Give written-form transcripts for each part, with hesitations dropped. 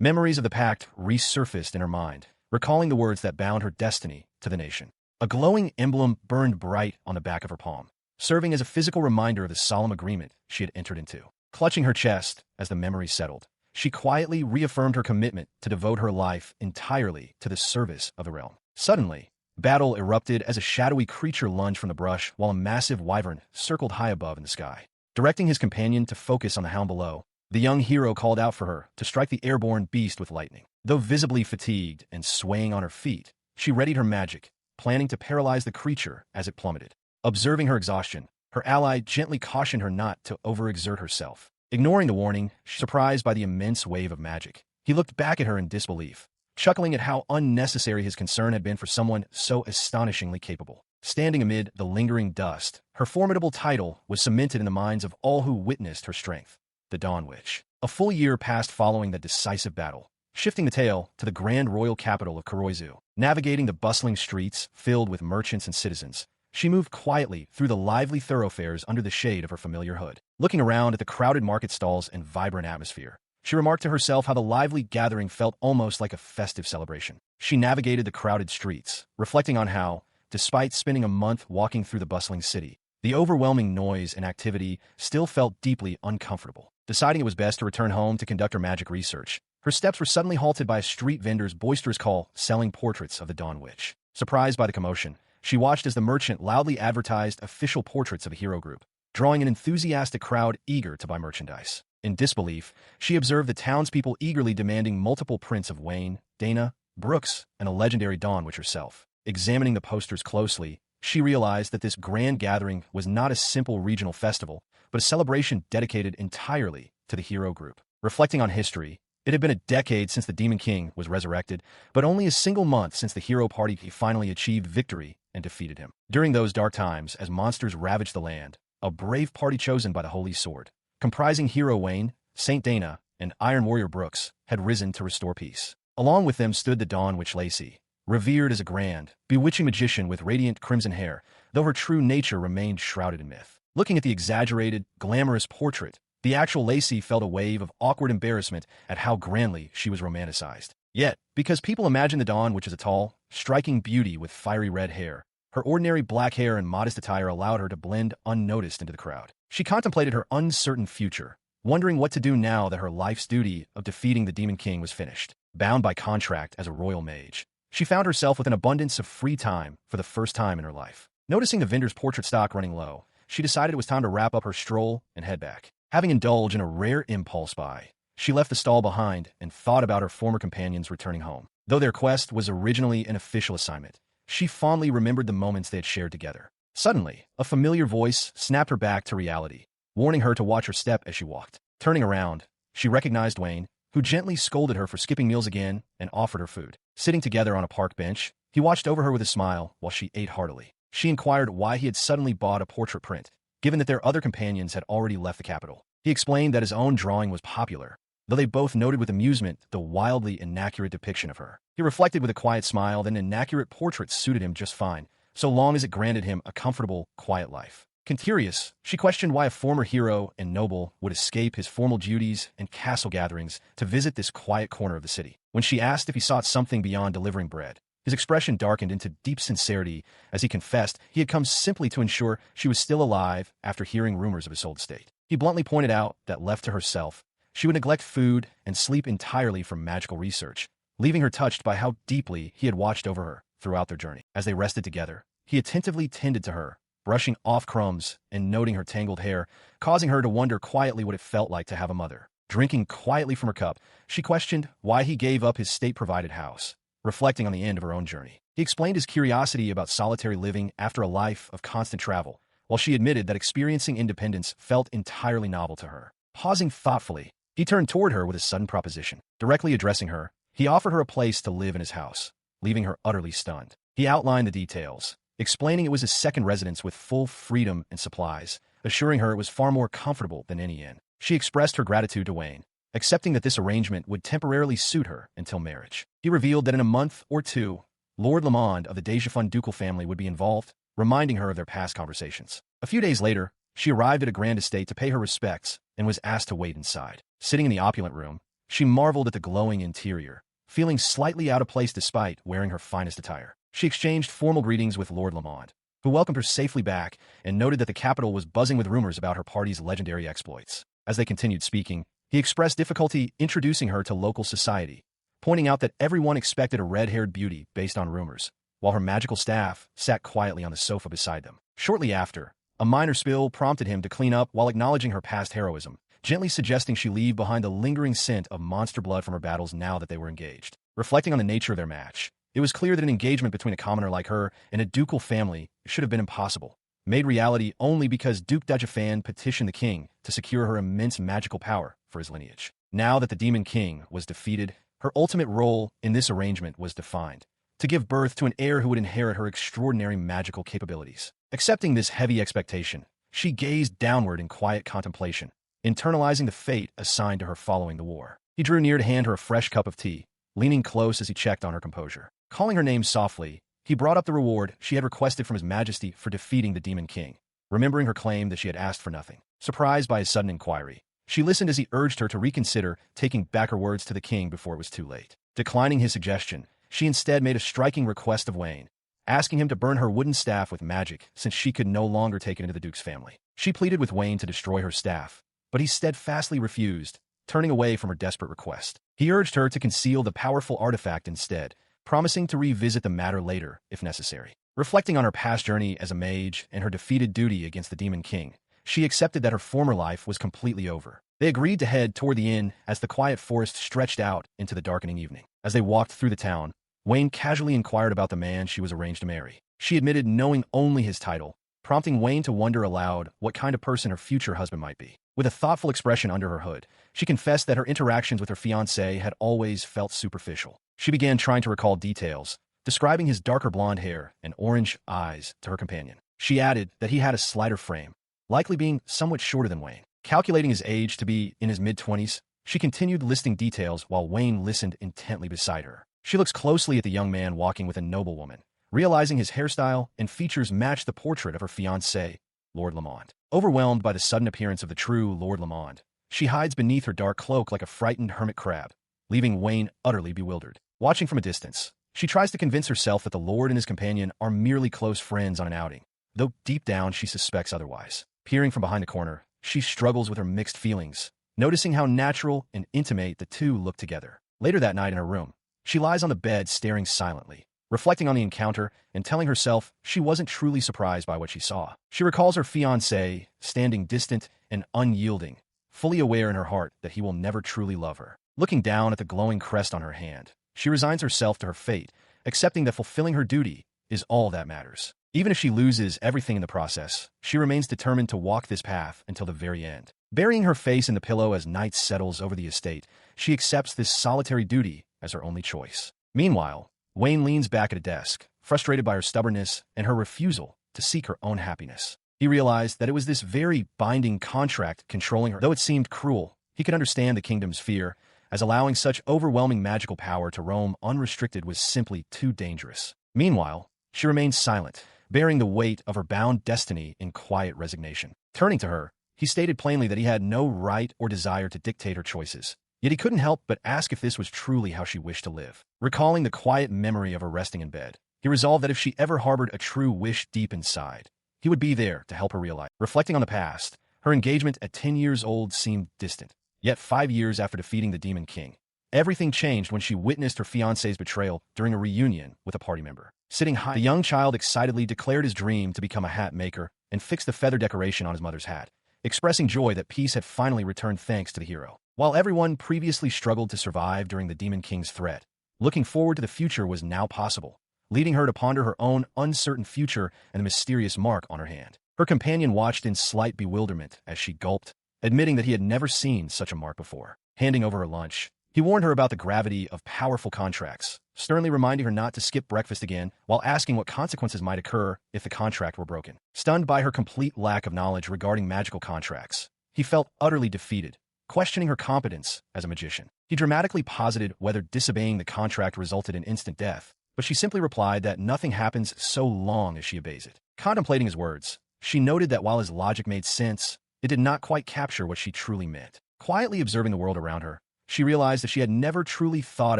Memories of the pact resurfaced in her mind, recalling the words that bound her destiny to the nation. A glowing emblem burned bright on the back of her palm, serving as a physical reminder of the solemn agreement she had entered into. Clutching her chest as the memory settled, she quietly reaffirmed her commitment to devote her life entirely to the service of the realm. Suddenly, battle erupted as a shadowy creature lunged from the brush while a massive wyvern circled high above in the sky. Directing his companion to focus on the hound below, the young hero called out for her to strike the airborne beast with lightning. Though visibly fatigued and swaying on her feet, she readied her magic, planning to paralyze the creature as it plummeted. Observing her exhaustion, her ally gently cautioned her not to overexert herself. Ignoring the warning, surprised by the immense wave of magic, he looked back at her in disbelief, chuckling at how unnecessary his concern had been for someone so astonishingly capable. Standing amid the lingering dust, her formidable title was cemented in the minds of all who witnessed her strength. The Dawn Witch. A full year passed following the decisive battle, shifting the tale to the grand royal capital of Kuroizu. Navigating the bustling streets filled with merchants and citizens, she moved quietly through the lively thoroughfares under the shade of her familiar hood. Looking around at the crowded market stalls and vibrant atmosphere, she remarked to herself how the lively gathering felt almost like a festive celebration. She navigated the crowded streets, reflecting on how, despite spending a month walking through the bustling city, the overwhelming noise and activity still felt deeply uncomfortable. Deciding it was best to return home to conduct her magic research, her steps were suddenly halted by a street vendor's boisterous call selling portraits of the Dawn Witch. Surprised by the commotion, she watched as the merchant loudly advertised official portraits of a hero group, drawing an enthusiastic crowd eager to buy merchandise. In disbelief, she observed the townspeople eagerly demanding multiple prints of Wayne, Dana, Brooks, and a legendary Dawn Witch herself. Examining the posters closely, she realized that this grand gathering was not a simple regional festival, but a celebration dedicated entirely to the hero group. Reflecting on history, it had been a decade since the Demon King was resurrected, but only a single month since the hero party finally achieved victory and defeated him. During those dark times, as monsters ravaged the land, a brave party chosen by the Holy Sword, comprising Hero Wayne, Saint Dana, and Iron Warrior Brooks, had risen to restore peace. Along with them stood the Dawn Witch Lacey, revered as a grand, bewitching magician with radiant crimson hair, though her true nature remained shrouded in myth. Looking at the exaggerated, glamorous portrait, the actual Lacey felt a wave of awkward embarrassment at how grandly she was romanticized. Yet, because people imagined the Dawn Witch as a tall, striking beauty with fiery red hair, her ordinary black hair and modest attire allowed her to blend unnoticed into the crowd. She contemplated her uncertain future, wondering what to do now that her life's duty of defeating the Demon King was finished. Bound by contract as a royal mage, she found herself with an abundance of free time for the first time in her life. Noticing the vendor's portrait stock running low, she decided it was time to wrap up her stroll and head back. Having indulged in a rare impulse buy, she left the stall behind and thought about her former companions returning home. Though their quest was originally an official assignment, she fondly remembered the moments they had shared together. Suddenly, a familiar voice snapped her back to reality, warning her to watch her step as she walked. Turning around, she recognized Wayne, who gently scolded her for skipping meals again and offered her food. Sitting together on a park bench, he watched over her with a smile while she ate heartily. She inquired why he had suddenly bought a portrait print, given that their other companions had already left the capital. He explained that his own drawing was popular, though they both noted with amusement the wildly inaccurate depiction of her. He reflected with a quiet smile that an inaccurate portrait suited him just fine, so long as it granted him a comfortable, quiet life. Curious, she questioned why a former hero and noble would escape his formal duties and castle gatherings to visit this quiet corner of the city. When she asked if he sought something beyond delivering bread, his expression darkened into deep sincerity as he confessed he had come simply to ensure she was still alive after hearing rumors of his old state. He bluntly pointed out that left to herself, she would neglect food and sleep entirely from magical research, leaving her touched by how deeply he had watched over her throughout their journey. As they rested together, he attentively tended to her, brushing off crumbs and noting her tangled hair, causing her to wonder quietly what it felt like to have a mother. Drinking quietly from her cup, she questioned why he gave up his state-provided house, reflecting on the end of her own journey. He explained his curiosity about solitary living after a life of constant travel, while she admitted that experiencing independence felt entirely novel to her. Pausing thoughtfully, he turned toward her with a sudden proposition. Directly addressing her, he offered her a place to live in his house, leaving her utterly stunned. He outlined the details, explaining it was his second residence with full freedom and supplies, assuring her it was far more comfortable than any inn. She expressed her gratitude to Wayne, accepting that this arrangement would temporarily suit her until marriage. He revealed that in a month or two, Lord Lamond of the Dejafun ducal family would be involved, reminding her of their past conversations. A few days later, she arrived at a grand estate to pay her respects and was asked to wait inside. Sitting in the opulent room, She marveled at the glowing interior, feeling slightly out of place despite wearing her finest attire. She exchanged formal greetings with Lord Lamont, who welcomed her safely back and noted that the capital was buzzing with rumors about her party's legendary exploits. As they continued speaking, he expressed difficulty introducing her to local society, pointing out that everyone expected a red-haired beauty based on rumors, while her magical staff sat quietly on the sofa beside them. Shortly after, a minor spill prompted him to clean up while acknowledging her past heroism, gently suggesting she leave behind the lingering scent of monster blood from her battles now that they were engaged. Reflecting on the nature of their match, it was clear that an engagement between a commoner like her and a ducal family should have been impossible, made reality only because Duke Dajafan petitioned the king to secure her immense magical power for his lineage. Now that the Demon King was defeated, her ultimate role in this arrangement was defined: to give birth to an heir who would inherit her extraordinary magical capabilities. Accepting this heavy expectation, she gazed downward in quiet contemplation, internalizing the fate assigned to her following the war. He drew near to hand her a fresh cup of tea, leaning close as he checked on her composure. Calling her name softly, he brought up the reward she had requested from His Majesty for defeating the Demon King, remembering her claim that she had asked for nothing. Surprised by his sudden inquiry, she listened as he urged her to reconsider, taking back her words to the king before it was too late. Declining his suggestion, she instead made a striking request of Wayne, asking him to burn her wooden staff with magic since she could no longer take it into the Duke's family. She pleaded with Wayne to destroy her staff, but he steadfastly refused, turning away from her desperate request. He urged her to conceal the powerful artifact instead, promising to revisit the matter later if necessary. Reflecting on her past journey as a mage and her defeated duty against the Demon King, she accepted that her former life was completely over. They agreed to head toward the inn as the quiet forest stretched out into the darkening evening. As they walked through the town, Wayne casually inquired about the man she was arranged to marry. She admitted knowing only his title, prompting Wayne to wonder aloud what kind of person her future husband might be. With a thoughtful expression under her hood, she confessed that her interactions with her fiancé had always felt superficial. She began trying to recall details, describing his darker blonde hair and orange eyes to her companion. She added that he had a slighter frame, likely being somewhat shorter than Wayne. Calculating his age to be in his mid-20s, she continued listing details while Wayne listened intently beside her. She looks closely at the young man walking with a noblewoman, realizing his hairstyle and features matched the portrait of her fiancé, Lord Lamont. Overwhelmed by the sudden appearance of the true Lord Lamont, she hides beneath her dark cloak like a frightened hermit crab, leaving Wayne utterly bewildered. Watching from a distance, she tries to convince herself that the Lord and his companion are merely close friends on an outing, though deep down she suspects otherwise. Peering from behind the corner, she struggles with her mixed feelings, noticing how natural and intimate the two look together. Later that night in her room, she lies on the bed staring silently, reflecting on the encounter and telling herself she wasn't truly surprised by what she saw. She recalls her fiancé standing distant and unyielding, fully aware in her heart that he will never truly love her. Looking down at the glowing crest on her hand, she resigns herself to her fate, accepting that fulfilling her duty is all that matters. Even if she loses everything in the process, she remains determined to walk this path until the very end. Burying her face in the pillow as night settles over the estate, she accepts this solitary duty as her only choice. Meanwhile, Wayne leans back at a desk, frustrated by her stubbornness and her refusal to seek her own happiness. He realized that it was this very binding contract controlling her. Though it seemed cruel, he could understand the kingdom's fear, as allowing such overwhelming magical power to roam unrestricted was simply too dangerous. Meanwhile, she remained silent, bearing the weight of her bound destiny in quiet resignation. Turning to her, he stated plainly that he had no right or desire to dictate her choices, yet he couldn't help but ask if this was truly how she wished to live. Recalling the quiet memory of her resting in bed, he resolved that if she ever harbored a true wish deep inside, he would be there to help her realize. Reflecting on the past, her engagement at 10 years old seemed distant. Yet 5 years after defeating the Demon King, everything changed when she witnessed her fiancé's betrayal during a reunion with a party member. Sitting high, the young child excitedly declared his dream to become a hat maker and fixed the feather decoration on his mother's hat, expressing joy that peace had finally returned thanks to the hero. While everyone previously struggled to survive during the Demon King's threat, looking forward to the future was now possible, leading her to ponder her own uncertain future and the mysterious mark on her hand. Her companion watched in slight bewilderment as she gulped, admitting that he had never seen such a mark before. Handing over her lunch, he warned her about the gravity of powerful contracts, sternly reminding her not to skip breakfast again while asking what consequences might occur if the contract were broken. Stunned by her complete lack of knowledge regarding magical contracts, he felt utterly defeated, questioning her competence as a magician. He dramatically posited whether disobeying the contract resulted in instant death, but she simply replied that nothing happens so long as she obeys it. Contemplating his words, she noted that while his logic made sense, it did not quite capture what she truly meant. Quietly observing the world around her, she realized that she had never truly thought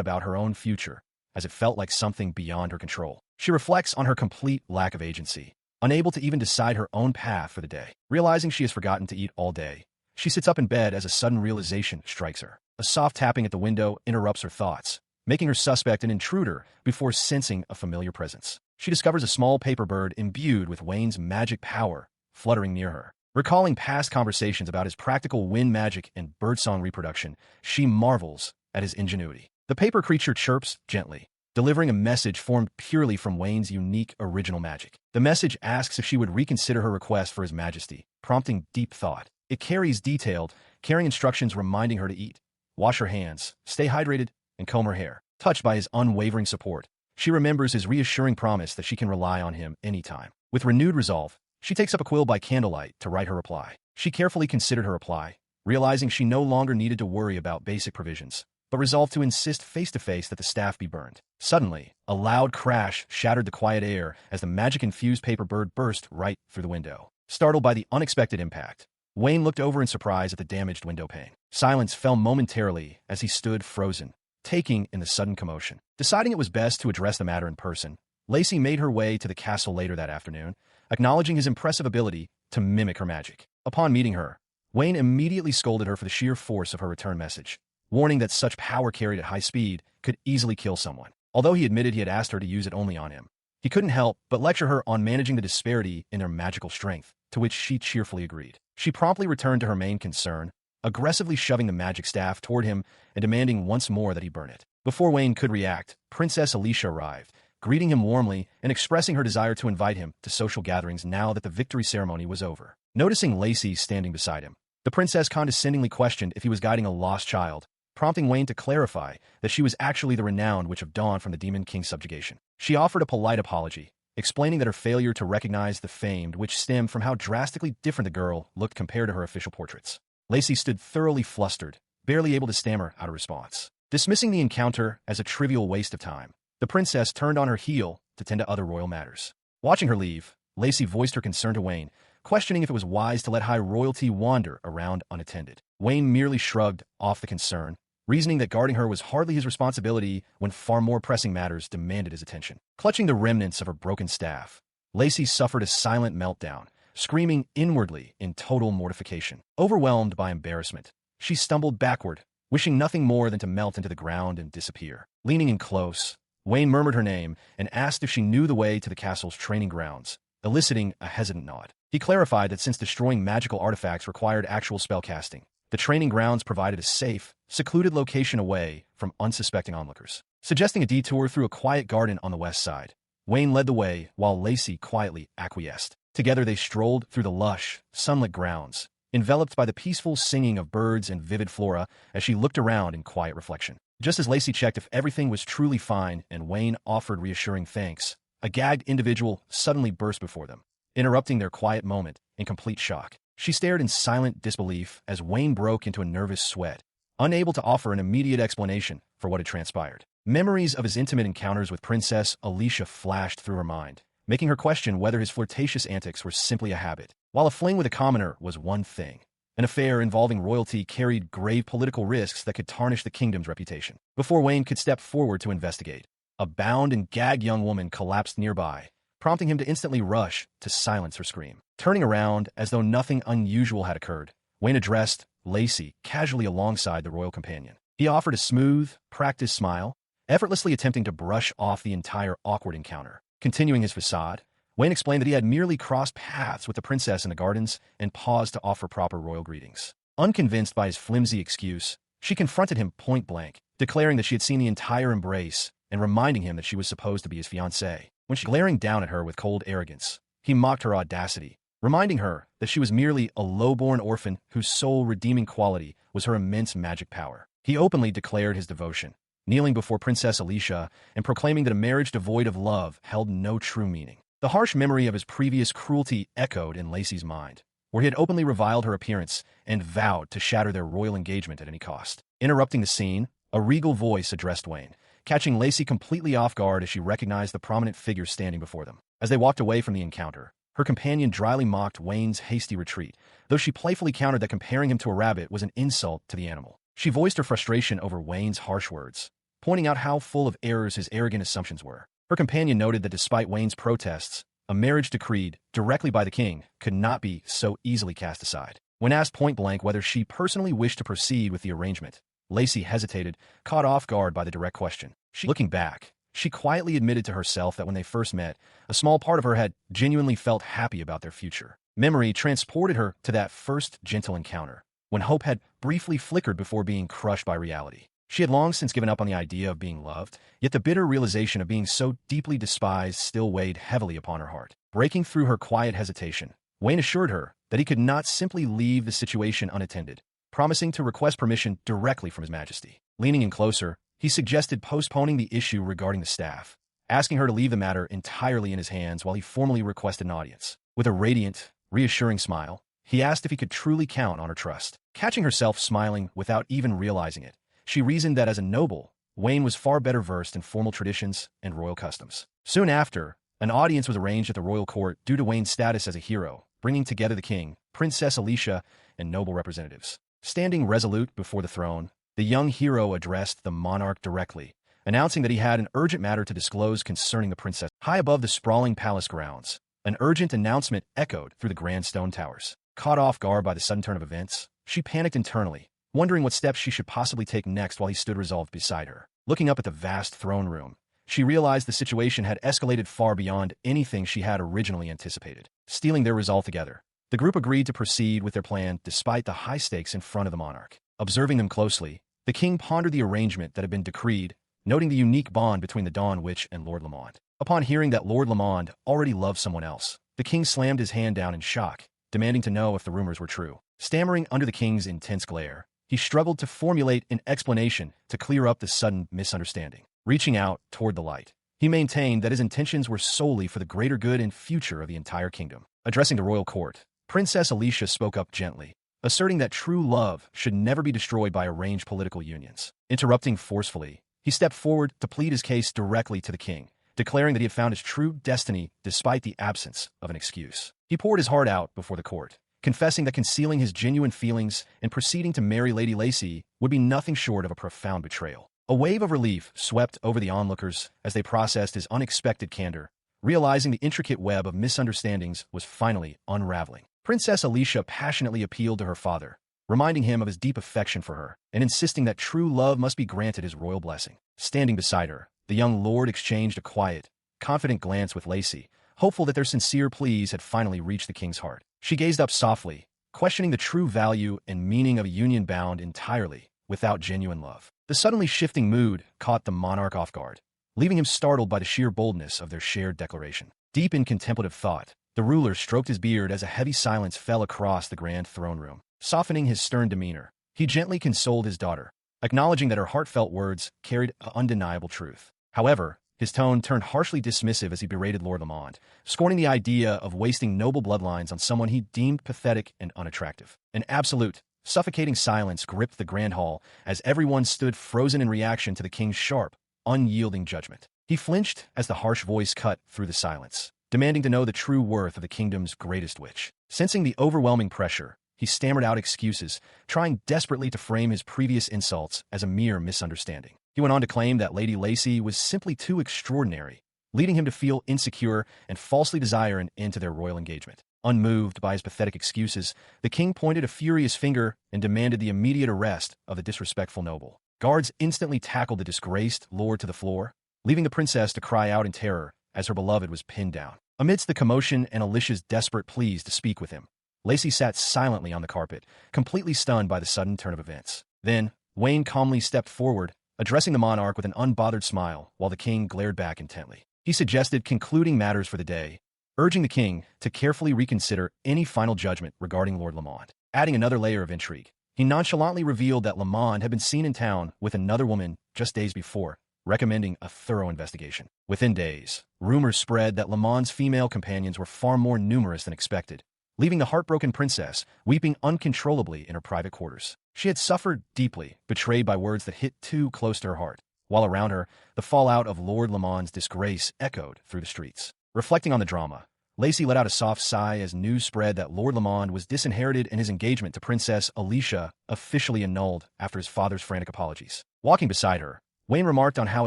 about her own future, as it felt like something beyond her control. She reflects on her complete lack of agency, unable to even decide her own path for the day. Realizing she has forgotten to eat all day, she sits up in bed as a sudden realization strikes her. A soft tapping at the window interrupts her thoughts, making her suspect an intruder before sensing a familiar presence. She discovers a small paper bird imbued with Wayne's magic power, fluttering near her. Recalling past conversations about his practical wind magic and birdsong reproduction, she marvels at his ingenuity. The paper creature chirps gently, delivering a message formed purely from Wayne's unique original magic. The message asks if she would reconsider her request for his majesty, prompting deep thought. It carries detailed, caring instructions reminding her to eat, wash her hands, stay hydrated, and comb her hair. Touched by his unwavering support, she remembers his reassuring promise that she can rely on him anytime. With renewed resolve, she takes up a quill by candlelight to write her reply. She carefully considered her reply, realizing she no longer needed to worry about basic provisions, but resolved to insist face-to-face that the staff be burned. Suddenly, a loud crash shattered the quiet air as the magic-infused paper bird burst right through the window. Startled by the unexpected impact, Wayne looked over in surprise at the damaged window pane. Silence fell momentarily as he stood frozen, taking in the sudden commotion. Deciding it was best to address the matter in person, Lacey made her way to the castle later that afternoon, acknowledging his impressive ability to mimic her magic. Upon meeting her, Wayne immediately scolded her for the sheer force of her return message, warning that such power carried at high speed could easily kill someone. Although he admitted he had asked her to use it only on him, he couldn't help but lecture her on managing the disparity in their magical strength, to which she cheerfully agreed. She promptly returned to her main concern, aggressively shoving the magic staff toward him and demanding once more that he burn it. Before Wayne could react, Princess Alicia arrived, greeting him warmly and expressing her desire to invite him to social gatherings now that the victory ceremony was over. Noticing Lacey standing beside him, the princess condescendingly questioned if he was guiding a lost child, prompting Wayne to clarify that she was actually the renowned witch of dawn from the Demon King's subjugation. She offered a polite apology, explaining that her failure to recognize the famed witch stemmed from how drastically different the girl looked compared to her official portraits. Lacey stood thoroughly flustered, barely able to stammer out a response. Dismissing the encounter as a trivial waste of time, the princess turned on her heel to tend to other royal matters. Watching her leave, Lacey voiced her concern to Wayne, questioning if it was wise to let high royalty wander around unattended. Wayne merely shrugged off the concern, reasoning that guarding her was hardly his responsibility when far more pressing matters demanded his attention. Clutching the remnants of her broken staff, Lacey suffered a silent meltdown, screaming inwardly in total mortification. Overwhelmed by embarrassment, she stumbled backward, wishing nothing more than to melt into the ground and disappear. Leaning in close, Wayne murmured her name and asked if she knew the way to the castle's training grounds, eliciting a hesitant nod. He clarified that since destroying magical artifacts required actual spellcasting, the training grounds provided a safe, secluded location away from unsuspecting onlookers. Suggesting a detour through a quiet garden on the west side, Wayne led the way while Lacey quietly acquiesced. Together they strolled through the lush, sunlit grounds, enveloped by the peaceful singing of birds and vivid flora as she looked around in quiet reflection. Just as Lacey checked if everything was truly fine and Wayne offered reassuring thanks, a gagged individual suddenly burst before them, interrupting their quiet moment in complete shock. She stared in silent disbelief as Wayne broke into a nervous sweat, unable to offer an immediate explanation for what had transpired. Memories of his intimate encounters with Princess Alicia flashed through her mind, making her question whether his flirtatious antics were simply a habit. While a fling with a commoner was one thing, an affair involving royalty carried grave political risks that could tarnish the kingdom's reputation. Before Wayne could step forward to investigate, a bound and gagged young woman collapsed nearby, prompting him to instantly rush to silence her scream. Turning around as though nothing unusual had occurred, Wayne addressed Lacey casually alongside the royal companion. He offered a smooth, practiced smile, effortlessly attempting to brush off the entire awkward encounter. Continuing his facade, Wayne explained that he had merely crossed paths with the princess in the gardens and paused to offer proper royal greetings. Unconvinced by his flimsy excuse, she confronted him point-blank, declaring that she had seen the entire embrace and reminding him that she was supposed to be his fiancée. When she glaring down at her with cold arrogance, he mocked her audacity, reminding her that she was merely a low-born orphan whose sole redeeming quality was her immense magic power. He openly declared his devotion, kneeling before Princess Alicia and proclaiming that a marriage devoid of love held no true meaning. The harsh memory of his previous cruelty echoed in Lacey's mind, where he had openly reviled her appearance and vowed to shatter their royal engagement at any cost. Interrupting the scene, a regal voice addressed Wayne, catching Lacey completely off guard as she recognized the prominent figure standing before them. As they walked away from the encounter, her companion dryly mocked Wayne's hasty retreat, though she playfully countered that comparing him to a rabbit was an insult to the animal. She voiced her frustration over Wayne's harsh words, pointing out how full of errors his arrogant assumptions were. Her companion noted that despite Wayne's protests, a marriage decreed directly by the king could not be so easily cast aside. When asked point-blank whether she personally wished to proceed with the arrangement, Lacey hesitated, caught off guard by the direct question. Looking back, she quietly admitted to herself that when they first met, a small part of her had genuinely felt happy about their future. Memory transported her to that first gentle encounter, when hope had briefly flickered before being crushed by reality. She had long since given up on the idea of being loved, yet the bitter realization of being so deeply despised still weighed heavily upon her heart. Breaking through her quiet hesitation, Wayne assured her that he could not simply leave the situation unattended, promising to request permission directly from His Majesty. Leaning in closer, he suggested postponing the issue regarding the staff, asking her to leave the matter entirely in his hands while he formally requested an audience. With a radiant, reassuring smile, he asked if he could truly count on her trust. Catching herself smiling without even realizing it, she reasoned that as a noble, Wayne was far better versed in formal traditions and royal customs. Soon after, an audience was arranged at the royal court due to Wayne's status as a hero, bringing together the king, Princess Alicia, and noble representatives. Standing resolute before the throne, the young hero addressed the monarch directly, announcing that he had an urgent matter to disclose concerning the princess. High above the sprawling palace grounds, an urgent announcement echoed through the grand stone towers. Caught off guard by the sudden turn of events, she panicked internally, wondering what steps she should possibly take next while he stood resolved beside her. Looking up at the vast throne room, she realized the situation had escalated far beyond anything she had originally anticipated. Stealing their resolve together, the group agreed to proceed with their plan despite the high stakes in front of the monarch. Observing them closely, the king pondered the arrangement that had been decreed, noting the unique bond between the Dawn Witch and Lord Lamond. Upon hearing that Lord Lamond already loved someone else, the king slammed his hand down in shock, demanding to know if the rumors were true. Stammering under the king's intense glare, he struggled to formulate an explanation to clear up the sudden misunderstanding. Reaching out toward the light, he maintained that his intentions were solely for the greater good and future of the entire kingdom. Addressing the royal court, Princess Alicia spoke up gently, asserting that true love should never be destroyed by arranged political unions. Interrupting forcefully, he stepped forward to plead his case directly to the king, declaring that he had found his true destiny despite the absence of an excuse. He poured his heart out before the court, confessing that concealing his genuine feelings and proceeding to marry Lady Lacey would be nothing short of a profound betrayal. A wave of relief swept over the onlookers as they processed his unexpected candor, realizing the intricate web of misunderstandings was finally unraveling. Princess Alicia passionately appealed to her father, reminding him of his deep affection for her and insisting that true love must be granted his royal blessing. Standing beside her, the young lord exchanged a quiet, confident glance with Lacey, hopeful that their sincere pleas had finally reached the king's heart. She gazed up softly, questioning the true value and meaning of a union bound entirely without genuine love. The suddenly shifting mood caught the monarch off guard, leaving him startled by the sheer boldness of their shared declaration. Deep in contemplative thought, the ruler stroked his beard as a heavy silence fell across the grand throne room. Softening his stern demeanor, he gently consoled his daughter, acknowledging that her heartfelt words carried undeniable truth. However, his tone turned harshly dismissive as he berated Lord Lamond, scorning the idea of wasting noble bloodlines on someone he deemed pathetic and unattractive. An absolute, suffocating silence gripped the grand hall as everyone stood frozen in reaction to the king's sharp, unyielding judgment. He flinched as the harsh voice cut through the silence, demanding to know the true worth of the kingdom's greatest witch. Sensing the overwhelming pressure, he stammered out excuses, trying desperately to frame his previous insults as a mere misunderstanding. He went on to claim that Lady Lacey was simply too extraordinary, leading him to feel insecure and falsely desire an end to their royal engagement. Unmoved by his pathetic excuses, the king pointed a furious finger and demanded the immediate arrest of the disrespectful noble. Guards instantly tackled the disgraced lord to the floor, leaving the princess to cry out in terror as her beloved was pinned down. Amidst the commotion and Alicia's desperate pleas to speak with him, Lacey sat silently on the carpet, completely stunned by the sudden turn of events. Then, Wayne calmly stepped forward, addressing the monarch with an unbothered smile while the king glared back intently. He suggested concluding matters for the day, urging the king to carefully reconsider any final judgment regarding Lord Lamond. Adding another layer of intrigue, he nonchalantly revealed that Lamond had been seen in town with another woman just days before, recommending a thorough investigation. Within days, rumors spread that Lamond's female companions were far more numerous than expected, leaving the heartbroken princess weeping uncontrollably in her private quarters. She had suffered deeply, betrayed by words that hit too close to her heart, while around her, the fallout of Lord Lamond's disgrace echoed through the streets. Reflecting on the drama, Lacey let out a soft sigh as news spread that Lord Lamond was disinherited and his engagement to Princess Alicia officially annulled after his father's frantic apologies. Walking beside her, Wayne remarked on how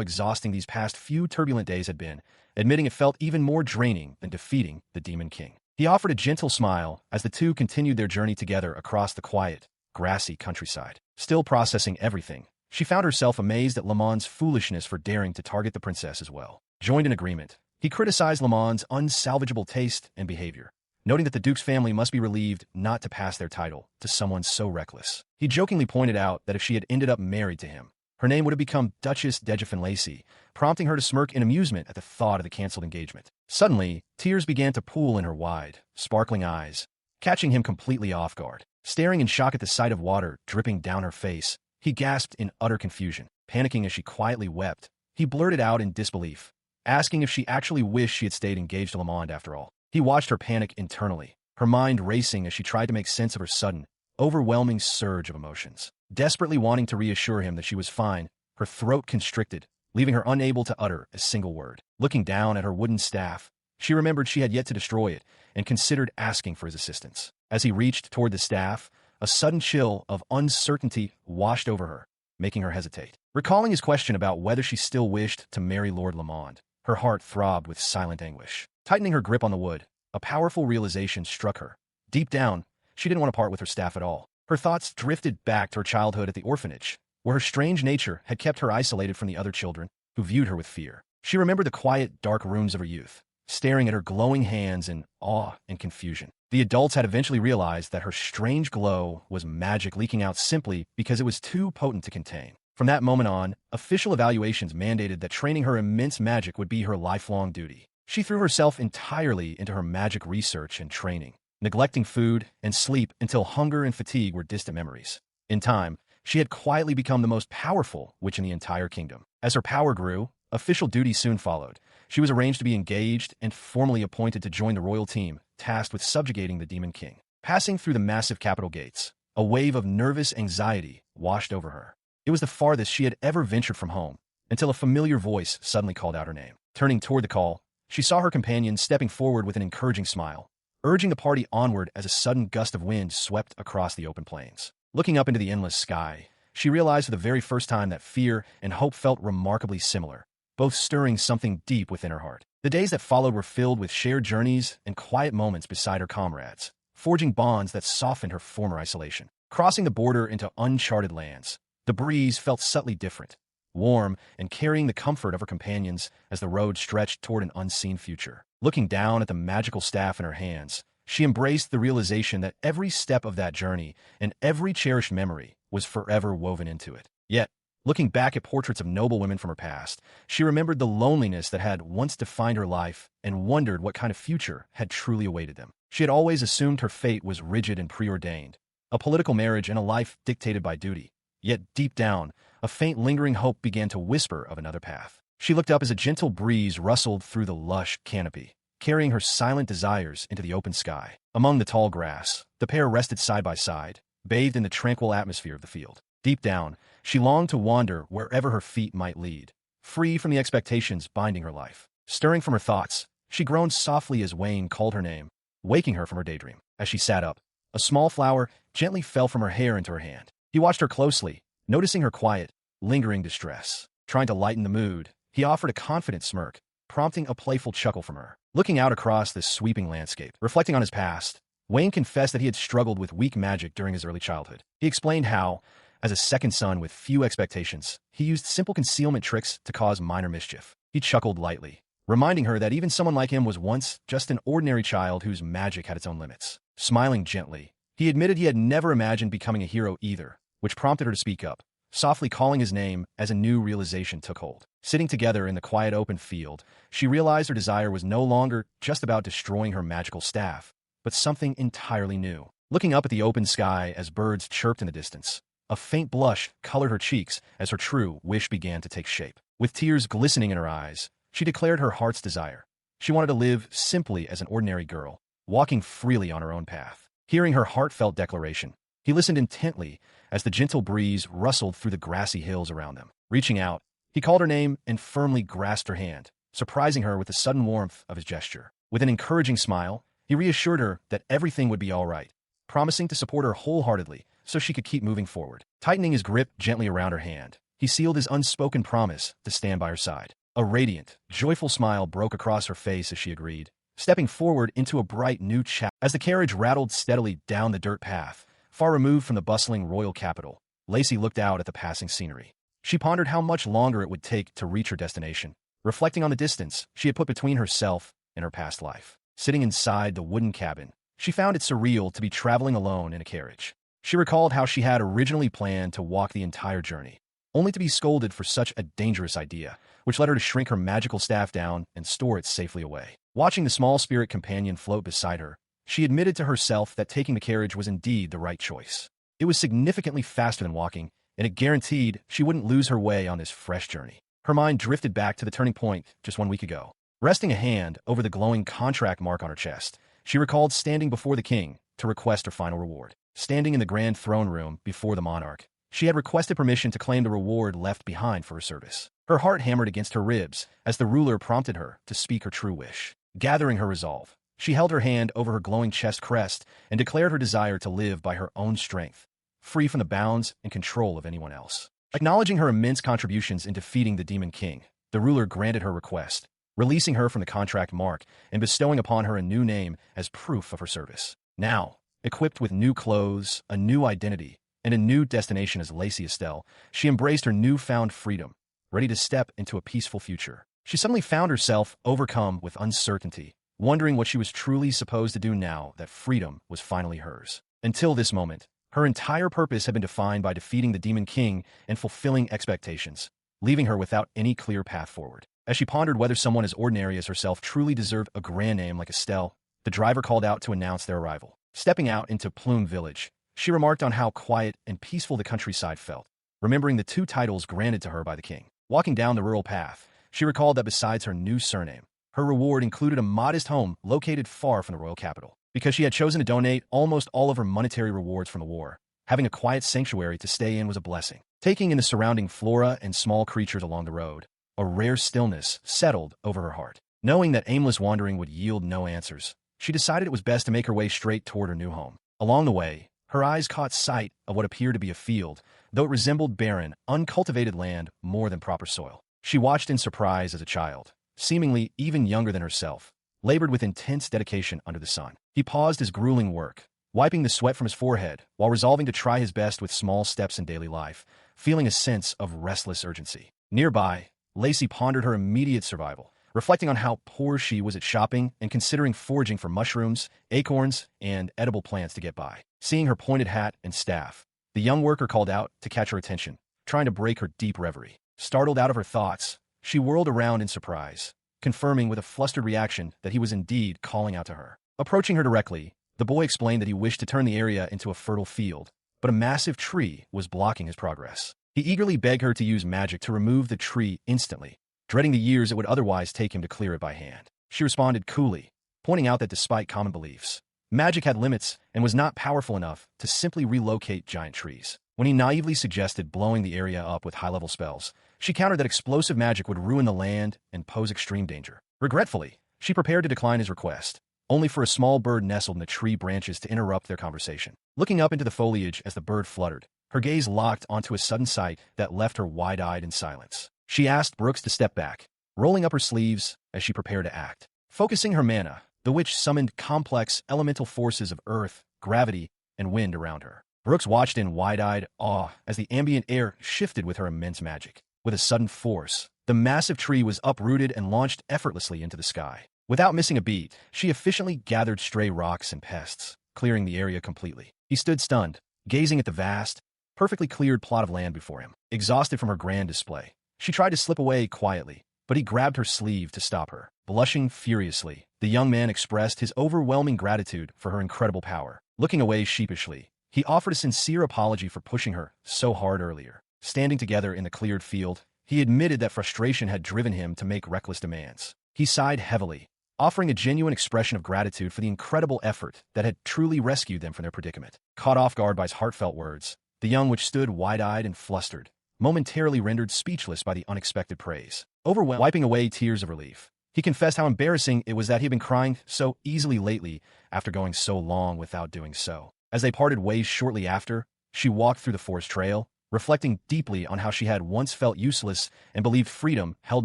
exhausting these past few turbulent days had been, admitting it felt even more draining than defeating the Demon King. He offered a gentle smile as the two continued their journey together across the quiet, grassy countryside. Still processing everything, she found herself amazed at Lamond's foolishness for daring to target the princess as well. Joined in agreement, he criticized Lamond's unsalvageable taste and behavior, noting that the Duke's family must be relieved not to pass their title to someone so reckless. He jokingly pointed out that if she had ended up married to him, her name would have become Duchess Dejafin Lacey, prompting her to smirk in amusement at the thought of the cancelled engagement. Suddenly, tears began to pool in her wide, sparkling eyes, catching him completely off guard. Staring in shock at the sight of water dripping down her face, he gasped in utter confusion. Panicking as she quietly wept, he blurted out in disbelief, asking if she actually wished she had stayed engaged to Lamond after all. He watched her panic internally, her mind racing as she tried to make sense of her sudden, overwhelming surge of emotions. Desperately wanting to reassure him that she was fine, her throat constricted, leaving her unable to utter a single word. Looking down at her wooden staff, she remembered she had yet to destroy it and considered asking for his assistance. As he reached toward the staff, a sudden chill of uncertainty washed over her, making her hesitate. Recalling his question about whether she still wished to marry Lord Lamond, her heart throbbed with silent anguish. Tightening her grip on the wood, a powerful realization struck her. Deep down, she didn't want to part with her staff at all. Her thoughts drifted back to her childhood at the orphanage, where her strange nature had kept her isolated from the other children who viewed her with fear. She remembered the quiet, dark rooms of her youth, staring at her glowing hands in awe and confusion. The adults had eventually realized that her strange glow was magic leaking out simply because it was too potent to contain. From that moment on, official evaluations mandated that training her immense magic would be her lifelong duty. She threw herself entirely into her magic research and training, neglecting food and sleep until hunger and fatigue were distant memories. In time, she had quietly become the most powerful witch in the entire kingdom. As her power grew, official duties soon followed. She was arranged to be engaged and formally appointed to join the royal team, tasked with subjugating the Demon King. Passing through the massive capital gates, a wave of nervous anxiety washed over her. It was the farthest she had ever ventured from home, until a familiar voice suddenly called out her name. Turning toward the call, she saw her companion stepping forward with an encouraging smile, urging the party onward as a sudden gust of wind swept across the open plains. Looking up into the endless sky, she realized for the very first time that fear and hope felt remarkably similar, both stirring something deep within her heart. The days that followed were filled with shared journeys and quiet moments beside her comrades, forging bonds that softened her former isolation. Crossing the border into uncharted lands, the breeze felt subtly different, warm and carrying the comfort of her companions as the road stretched toward an unseen future. Looking down at the magical staff in her hands, she embraced the realization that every step of that journey and every cherished memory was forever woven into it. Yet, looking back at portraits of noble women from her past, she remembered the loneliness that had once defined her life and wondered what kind of future had truly awaited them. She had always assumed her fate was rigid and preordained, a political marriage and a life dictated by duty. Yet deep down, a faint lingering hope began to whisper of another path. She looked up as a gentle breeze rustled through the lush canopy, carrying her silent desires into the open sky. Among the tall grass, the pair rested side by side, bathed in the tranquil atmosphere of the field. Deep down, she longed to wander wherever her feet might lead, free from the expectations binding her life. Stirring from her thoughts, she groaned softly as Wayne called her name, waking her from her daydream. As she sat up, a small flower gently fell from her hair into her hand. He watched her closely, noticing her quiet, lingering distress. Trying to lighten the mood, he offered a confident smirk, prompting a playful chuckle from her. Looking out across this sweeping landscape, reflecting on his past, Wayne confessed that he had struggled with weak magic during his early childhood. He explained how, as a second son with few expectations, he used simple concealment tricks to cause minor mischief. He chuckled lightly, reminding her that even someone like him was once just an ordinary child whose magic had its own limits. Smiling gently, he admitted he had never imagined becoming a hero either, which prompted her to speak up, softly calling his name as a new realization took hold. Sitting together in the quiet open field, she realized her desire was no longer just about destroying her magical staff, but something entirely new. Looking up at the open sky as birds chirped in the distance, a faint blush colored her cheeks as her true wish began to take shape. With tears glistening in her eyes, she declared her heart's desire. She wanted to live simply as an ordinary girl, walking freely on her own path. Hearing her heartfelt declaration, he listened intently as the gentle breeze rustled through the grassy hills around them. Reaching out, he called her name and firmly grasped her hand, surprising her with the sudden warmth of his gesture. With an encouraging smile, he reassured her that everything would be all right, promising to support her wholeheartedly so she could keep moving forward. Tightening his grip gently around her hand, he sealed his unspoken promise to stand by her side. A radiant, joyful smile broke across her face as she agreed, stepping forward into a bright new chapter. As the carriage rattled steadily down the dirt path, far removed from the bustling royal capital, Lacey looked out at the passing scenery. She pondered how much longer it would take to reach her destination, reflecting on the distance she had put between herself and her past life. Sitting inside the wooden cabin, she found it surreal to be traveling alone in a carriage. She recalled how she had originally planned to walk the entire journey, only to be scolded for such a dangerous idea, which led her to shrink her magical staff down and store it safely away. Watching the small spirit companion float beside her, she admitted to herself that taking the carriage was indeed the right choice. It was significantly faster than walking, and it guaranteed she wouldn't lose her way on this fresh journey. Her mind drifted back to the turning point just 1 week ago. Resting a hand over the glowing contract mark on her chest, she recalled standing before the king to request her final reward. Standing in the grand throne room before the monarch, she had requested permission to claim the reward left behind for her service. Her heart hammered against her ribs as the ruler prompted her to speak her true wish. Gathering her resolve, she held her hand over her glowing chest crest and declared her desire to live by her own strength, free from the bounds and control of anyone else. Acknowledging her immense contributions in defeating the Demon King, the ruler granted her request, releasing her from the contract mark and bestowing upon her a new name as proof of her service. Now, equipped with new clothes, a new identity, and a new destination as Lacey Estelle, she embraced her newfound freedom, ready to step into a peaceful future. She suddenly found herself overcome with uncertainty, wondering what she was truly supposed to do now that freedom was finally hers. Until this moment, her entire purpose had been defined by defeating the Demon King and fulfilling expectations, leaving her without any clear path forward. As she pondered whether someone as ordinary as herself truly deserved a grand name like Estelle, the driver called out to announce their arrival. Stepping out into Plume Village, she remarked on how quiet and peaceful the countryside felt, remembering the 2 titles granted to her by the king. Walking down the rural path, she recalled that besides her new surname, her reward included a modest home located far from the royal capital. Because she had chosen to donate almost all of her monetary rewards from the war, having a quiet sanctuary to stay in was a blessing. Taking in the surrounding flora and small creatures along the road, a rare stillness settled over her heart. Knowing that aimless wandering would yield no answers, she decided it was best to make her way straight toward her new home. Along the way, her eyes caught sight of what appeared to be a field, though it resembled barren, uncultivated land more than proper soil. She watched in surprise as a child, seemingly even younger than herself, labored with intense dedication under the sun. He paused his grueling work, wiping the sweat from his forehead while resolving to try his best with small steps in daily life, feeling a sense of restless urgency. Nearby, Lacey pondered her immediate survival, reflecting on how poor she was at shopping and considering foraging for mushrooms, acorns, and edible plants to get by. Seeing her pointed hat and staff, the young worker called out to catch her attention, trying to break her deep reverie. Startled out of her thoughts, she whirled around in surprise, confirming with a flustered reaction that he was indeed calling out to her. Approaching her directly, the boy explained that he wished to turn the area into a fertile field, but a massive tree was blocking his progress. He eagerly begged her to use magic to remove the tree instantly, dreading the years it would otherwise take him to clear it by hand. She responded coolly, pointing out that despite common beliefs, magic had limits and was not powerful enough to simply relocate giant trees. When he naively suggested blowing the area up with high-level spells, she countered that explosive magic would ruin the land and pose extreme danger. Regretfully, she prepared to decline his request, only for a small bird nestled in the tree branches to interrupt their conversation. Looking up into the foliage as the bird fluttered, her gaze locked onto a sudden sight that left her wide-eyed in silence. She asked Brooks to step back, rolling up her sleeves as she prepared to act. Focusing her mana, the witch summoned complex elemental forces of earth, gravity, and wind around her. Brooks watched in wide-eyed awe as the ambient air shifted with her immense magic. With a sudden force, the massive tree was uprooted and launched effortlessly into the sky. Without missing a beat, she efficiently gathered stray rocks and pests, clearing the area completely. He stood stunned, gazing at the vast, perfectly cleared plot of land before him. Exhausted from her grand display, she tried to slip away quietly, but he grabbed her sleeve to stop her. Blushing furiously, the young man expressed his overwhelming gratitude for her incredible power. Looking away sheepishly, he offered a sincere apology for pushing her so hard earlier. Standing together in the cleared field, he admitted that frustration had driven him to make reckless demands. He sighed heavily, offering a genuine expression of gratitude for the incredible effort that had truly rescued them from their predicament. Caught off guard by his heartfelt words, the young witch stood wide-eyed and flustered, momentarily rendered speechless by the unexpected praise. Overwhelmed, wiping away tears of relief, He confessed how embarrassing it was that he had been crying so easily lately after going so long without doing so. As they parted ways shortly after, she walked through the forest trail, reflecting deeply on how she had once felt useless and believed freedom held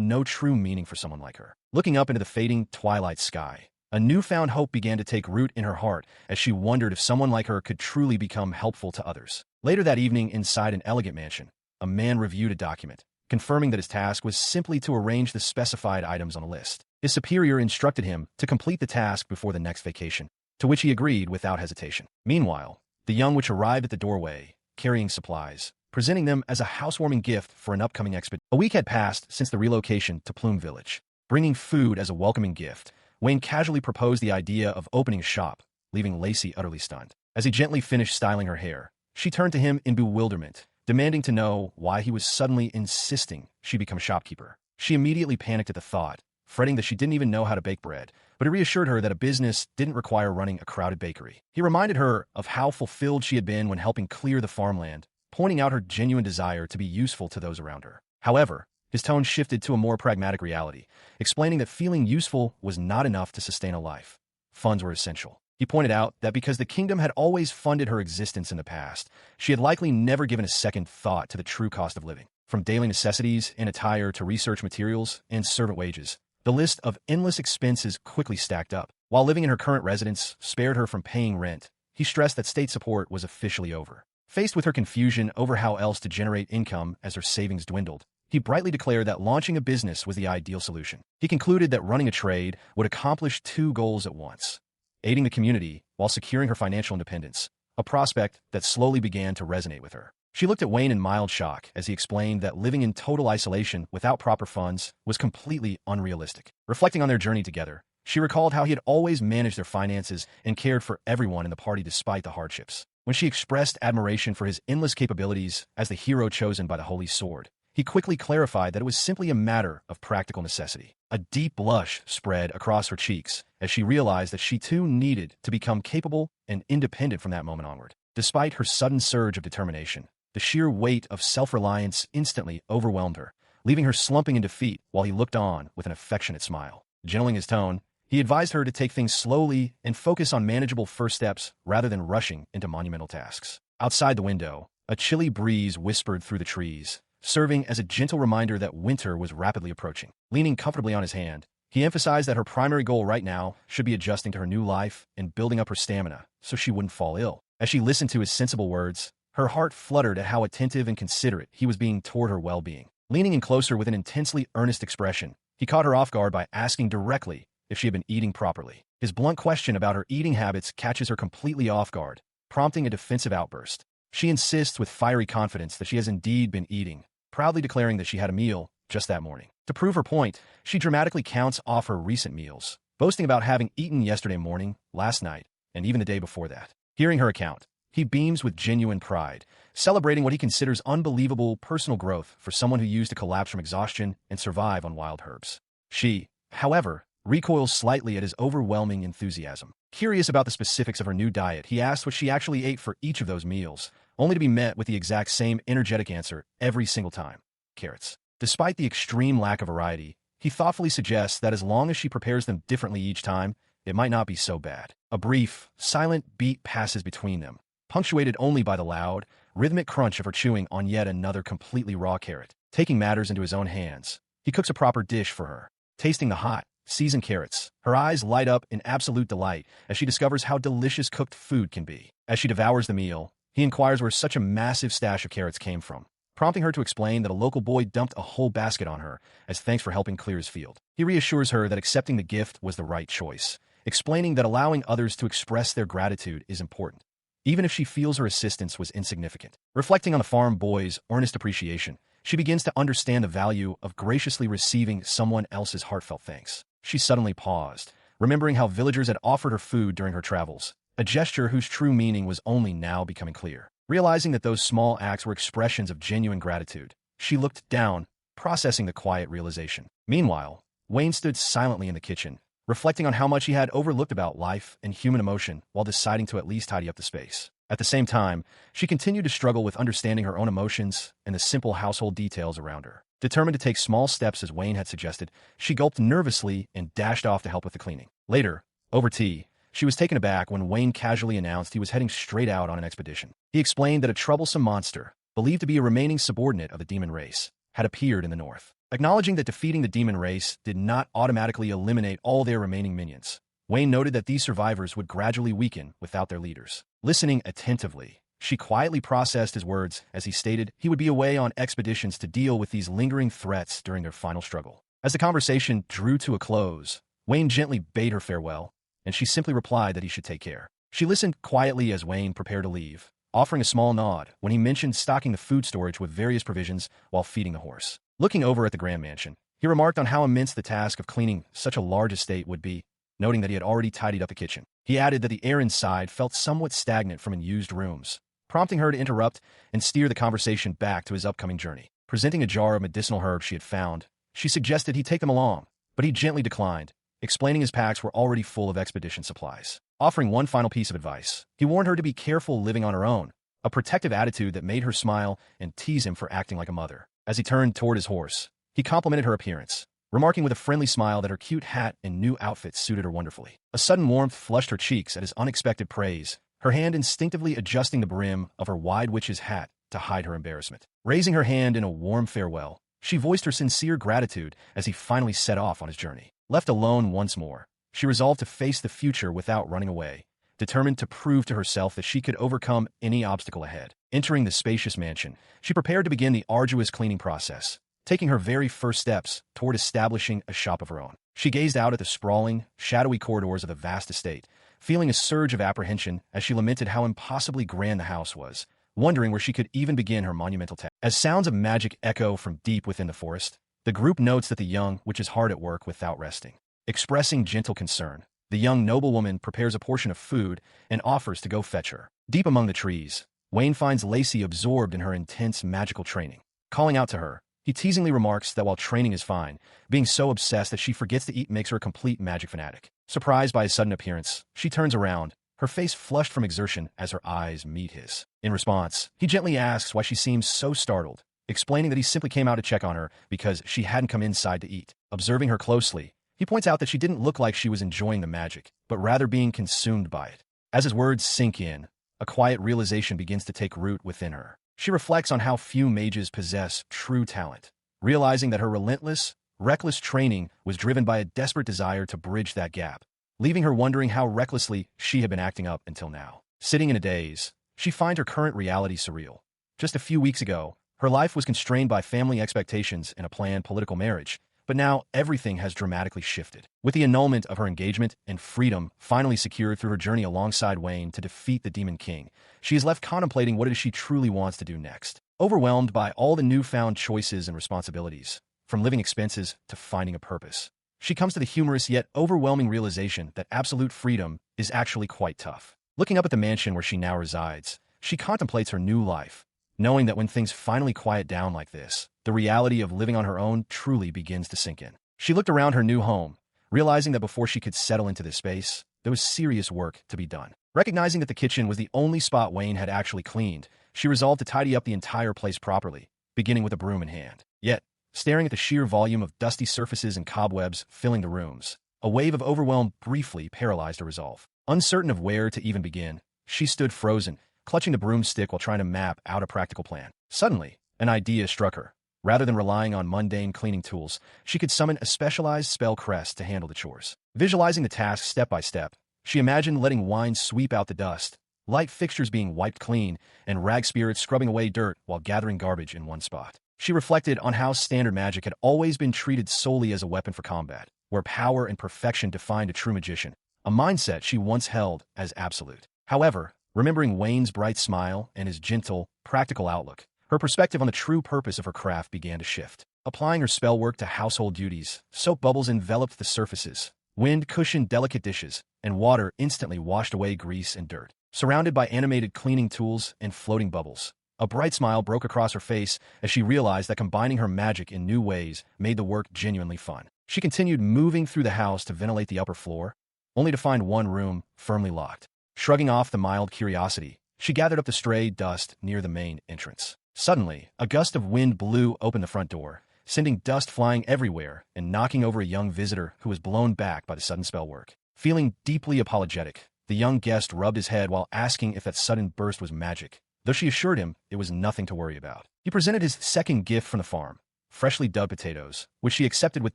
no true meaning for someone like her. Looking up into the fading twilight sky, a newfound hope began to take root in her heart as she wondered if someone like her could truly become helpful to others. Later that evening, inside an elegant mansion, a man reviewed a document, confirming that his task was simply to arrange the specified items on a list. His superior instructed him to complete the task before the next vacation, to which he agreed without hesitation. Meanwhile, the young witch arrived at the doorway, carrying supplies, presenting them as a housewarming gift for an upcoming expedition. A week had passed since the relocation to Plume Village. Bringing food as a welcoming gift, Wayne casually proposed the idea of opening a shop, leaving Lacey utterly stunned. As he gently finished styling her hair, she turned to him in bewilderment, demanding to know why he was suddenly insisting she become a shopkeeper. She immediately panicked at the thought, fretting that she didn't even know how to bake bread, but he reassured her that a business didn't require running a crowded bakery. He reminded her of how fulfilled she had been when helping clear the farmland, pointing out her genuine desire to be useful to those around her. However, his tone shifted to a more pragmatic reality, explaining that feeling useful was not enough to sustain a life. Funds were essential. He pointed out that because the kingdom had always funded her existence in the past, she had likely never given a second thought to the true cost of living. From daily necessities and attire to research materials and servant wages, the list of endless expenses quickly stacked up. While living in her current residence spared her from paying rent, he stressed that state support was officially over. Faced with her confusion over how else to generate income as her savings dwindled, he brightly declared that launching a business was the ideal solution. He concluded that running a trade would accomplish two goals at once: aiding the community while securing her financial independence, a prospect that slowly began to resonate with her. She looked at Wayne in mild shock as he explained that living in total isolation without proper funds was completely unrealistic. Reflecting on their journey together, she recalled how he had always managed their finances and cared for everyone in the party despite the hardships. When she expressed admiration for his endless capabilities as the hero chosen by the Holy Sword, he quickly clarified that it was simply a matter of practical necessity. A deep blush spread across her cheeks as she realized that she too needed to become capable and independent from that moment onward. Despite her sudden surge of determination, the sheer weight of self-reliance instantly overwhelmed her, leaving her slumping in defeat while he looked on with an affectionate smile. Gentling his tone, he advised her to take things slowly and focus on manageable first steps rather than rushing into monumental tasks. Outside the window, a chilly breeze whispered through the trees, serving as a gentle reminder that winter was rapidly approaching. Leaning comfortably on his hand, he emphasized that her primary goal right now should be adjusting to her new life and building up her stamina so she wouldn't fall ill. As she listened to his sensible words, her heart fluttered at how attentive and considerate he was being toward her well-being. Leaning in closer with an intensely earnest expression, he caught her off guard by asking directly if she had been eating properly. His blunt question about her eating habits catches her completely off guard, prompting a defensive outburst. She insists with fiery confidence that she has indeed been eating, proudly declaring that she had a meal just that morning. To prove her point, she dramatically counts off her recent meals, boasting about having eaten yesterday morning, last night, and even the day before that. Hearing her account, he beams with genuine pride, celebrating what he considers unbelievable personal growth for someone who used to collapse from exhaustion and survive on wild herbs. She, however, recoils slightly at his overwhelming enthusiasm. Curious about the specifics of her new diet, he asked what she actually ate for each of those meals, only to be met with the exact same energetic answer every single time: carrots. Despite the extreme lack of variety, he thoughtfully suggests that as long as she prepares them differently each time, it might not be so bad. A brief, silent beat passes between them, punctuated only by the loud, rhythmic crunch of her chewing on yet another completely raw carrot. Taking matters into his own hands, he cooks a proper dish for her. Tasting the hot, seasoned carrots, her eyes light up in absolute delight as she discovers how delicious cooked food can be. As she devours the meal, he inquires where such a massive stash of carrots came from, prompting her to explain that a local boy dumped a whole basket on her as thanks for helping clear his field. He reassures her that accepting the gift was the right choice, explaining that allowing others to express their gratitude is important, even if she feels her assistance was insignificant. Reflecting on the farm boy's earnest appreciation, she begins to understand the value of graciously receiving someone else's heartfelt thanks. She suddenly paused, remembering how villagers had offered her food during her travels, a gesture whose true meaning was only now becoming clear. Realizing that those small acts were expressions of genuine gratitude, she looked down, processing the quiet realization. Meanwhile, Wayne stood silently in the kitchen, reflecting on how much he had overlooked about life and human emotion while deciding to at least tidy up the space. At the same time, she continued to struggle with understanding her own emotions and the simple household details around her. Determined to take small steps as Wayne had suggested, she gulped nervously and dashed off to help with the cleaning. Later, over tea, she was taken aback when Wayne casually announced he was heading straight out on an expedition. He explained that a troublesome monster, believed to be a remaining subordinate of the demon race, had appeared in the north. Acknowledging that defeating the demon race did not automatically eliminate all their remaining minions, Wayne noted that these survivors would gradually weaken without their leaders. Listening attentively, she quietly processed his words as he stated he would be away on expeditions to deal with these lingering threats during their final struggle. As the conversation drew to a close, Wayne gently bade her farewell, and she simply replied that he should take care. She listened quietly as Wayne prepared to leave, offering a small nod when he mentioned stocking the food storage with various provisions while feeding the horse. Looking over at the grand mansion, he remarked on how immense the task of cleaning such a large estate would be, noting that he had already tidied up the kitchen. He added that the air inside felt somewhat stagnant from unused rooms, prompting her to interrupt and steer the conversation back to his upcoming journey. Presenting a jar of medicinal herbs she had found, she suggested he take them along, but he gently declined, explaining his packs were already full of expedition supplies. Offering one final piece of advice, he warned her to be careful living on her own, a protective attitude that made her smile and tease him for acting like a mother. As he turned toward his horse, he complimented her appearance, remarking with a friendly smile that her cute hat and new outfit suited her wonderfully. A sudden warmth flushed her cheeks at his unexpected praise, her hand instinctively adjusting the brim of her wide witch's hat to hide her embarrassment. Raising her hand in a warm farewell, she voiced her sincere gratitude as he finally set off on his journey. Left alone once more, she resolved to face the future without running away, determined to prove to herself that she could overcome any obstacle ahead. Entering the spacious mansion, she prepared to begin the arduous cleaning process, taking her very first steps toward establishing a shop of her own. She gazed out at the sprawling, shadowy corridors of the vast estate, feeling a surge of apprehension as she lamented how impossibly grand the house was, wondering where she could even begin her monumental task. As sounds of magic echo from deep within the forest, the group notes that the young witch is hard at work without resting. Expressing gentle concern, the young noblewoman prepares a portion of food and offers to go fetch her. Deep among the trees, Wayne finds Lacey absorbed in her intense magical training. Calling out to her, he teasingly remarks that while training is fine, being so obsessed that she forgets to eat makes her a complete magic fanatic. Surprised by his sudden appearance, she turns around, her face flushed from exertion as her eyes meet his. In response, he gently asks why she seems so startled, explaining that he simply came out to check on her because she hadn't come inside to eat. Observing her closely, he points out that she didn't look like she was enjoying the magic, but rather being consumed by it. As his words sink in, a quiet realization begins to take root within her. She reflects on how few mages possess true talent, realizing that her relentless, reckless training was driven by a desperate desire to bridge that gap, leaving her wondering how recklessly she had been acting up until now. Sitting in a daze, she finds her current reality surreal. Just a few weeks ago, her life was constrained by family expectations and a planned political marriage, but now everything has dramatically shifted. With the annulment of her engagement and freedom finally secured through her journey alongside Wayne to defeat the Demon King, she is left contemplating what it is she truly wants to do next. Overwhelmed by all the newfound choices and responsibilities, from living expenses to finding a purpose, she comes to the humorous yet overwhelming realization that absolute freedom is actually quite tough. Looking up at the mansion where she now resides, she contemplates her new life, knowing that when things finally quiet down like this, the reality of living on her own truly begins to sink in. She looked around her new home, realizing that before she could settle into this space, there was serious work to be done. Recognizing that the kitchen was the only spot Wayne had actually cleaned, she resolved to tidy up the entire place properly, beginning with a broom in hand. Yet, staring at the sheer volume of dusty surfaces and cobwebs filling the rooms, a wave of overwhelm briefly paralyzed her resolve. Uncertain of where to even begin, she stood frozen, clutching the broomstick while trying to map out a practical plan. Suddenly, an idea struck her. Rather than relying on mundane cleaning tools, she could summon a specialized spell crest to handle the chores. Visualizing the task step by step, she imagined letting wine sweep out the dust, light fixtures being wiped clean, and rag spirits scrubbing away dirt while gathering garbage in one spot. She reflected on how standard magic had always been treated solely as a weapon for combat, where power and perfection defined a true magician, a mindset she once held as absolute. However, remembering Wayne's bright smile and his gentle, practical outlook, her perspective on the true purpose of her craft began to shift. Applying her spell work to household duties, soap bubbles enveloped the surfaces, wind cushioned delicate dishes, and water instantly washed away grease and dirt. Surrounded by animated cleaning tools and floating bubbles, a bright smile broke across her face as she realized that combining her magic in new ways made the work genuinely fun. She continued moving through the house to ventilate the upper floor, only to find one room firmly locked. Shrugging off the mild curiosity, she gathered up the stray dust near the main entrance. Suddenly, a gust of wind blew open the front door, sending dust flying everywhere and knocking over a young visitor who was blown back by the sudden spell work. Feeling deeply apologetic, the young guest rubbed his head while asking if that sudden burst was magic, though she assured him it was nothing to worry about. He presented his second gift from the farm, freshly dug potatoes, which she accepted with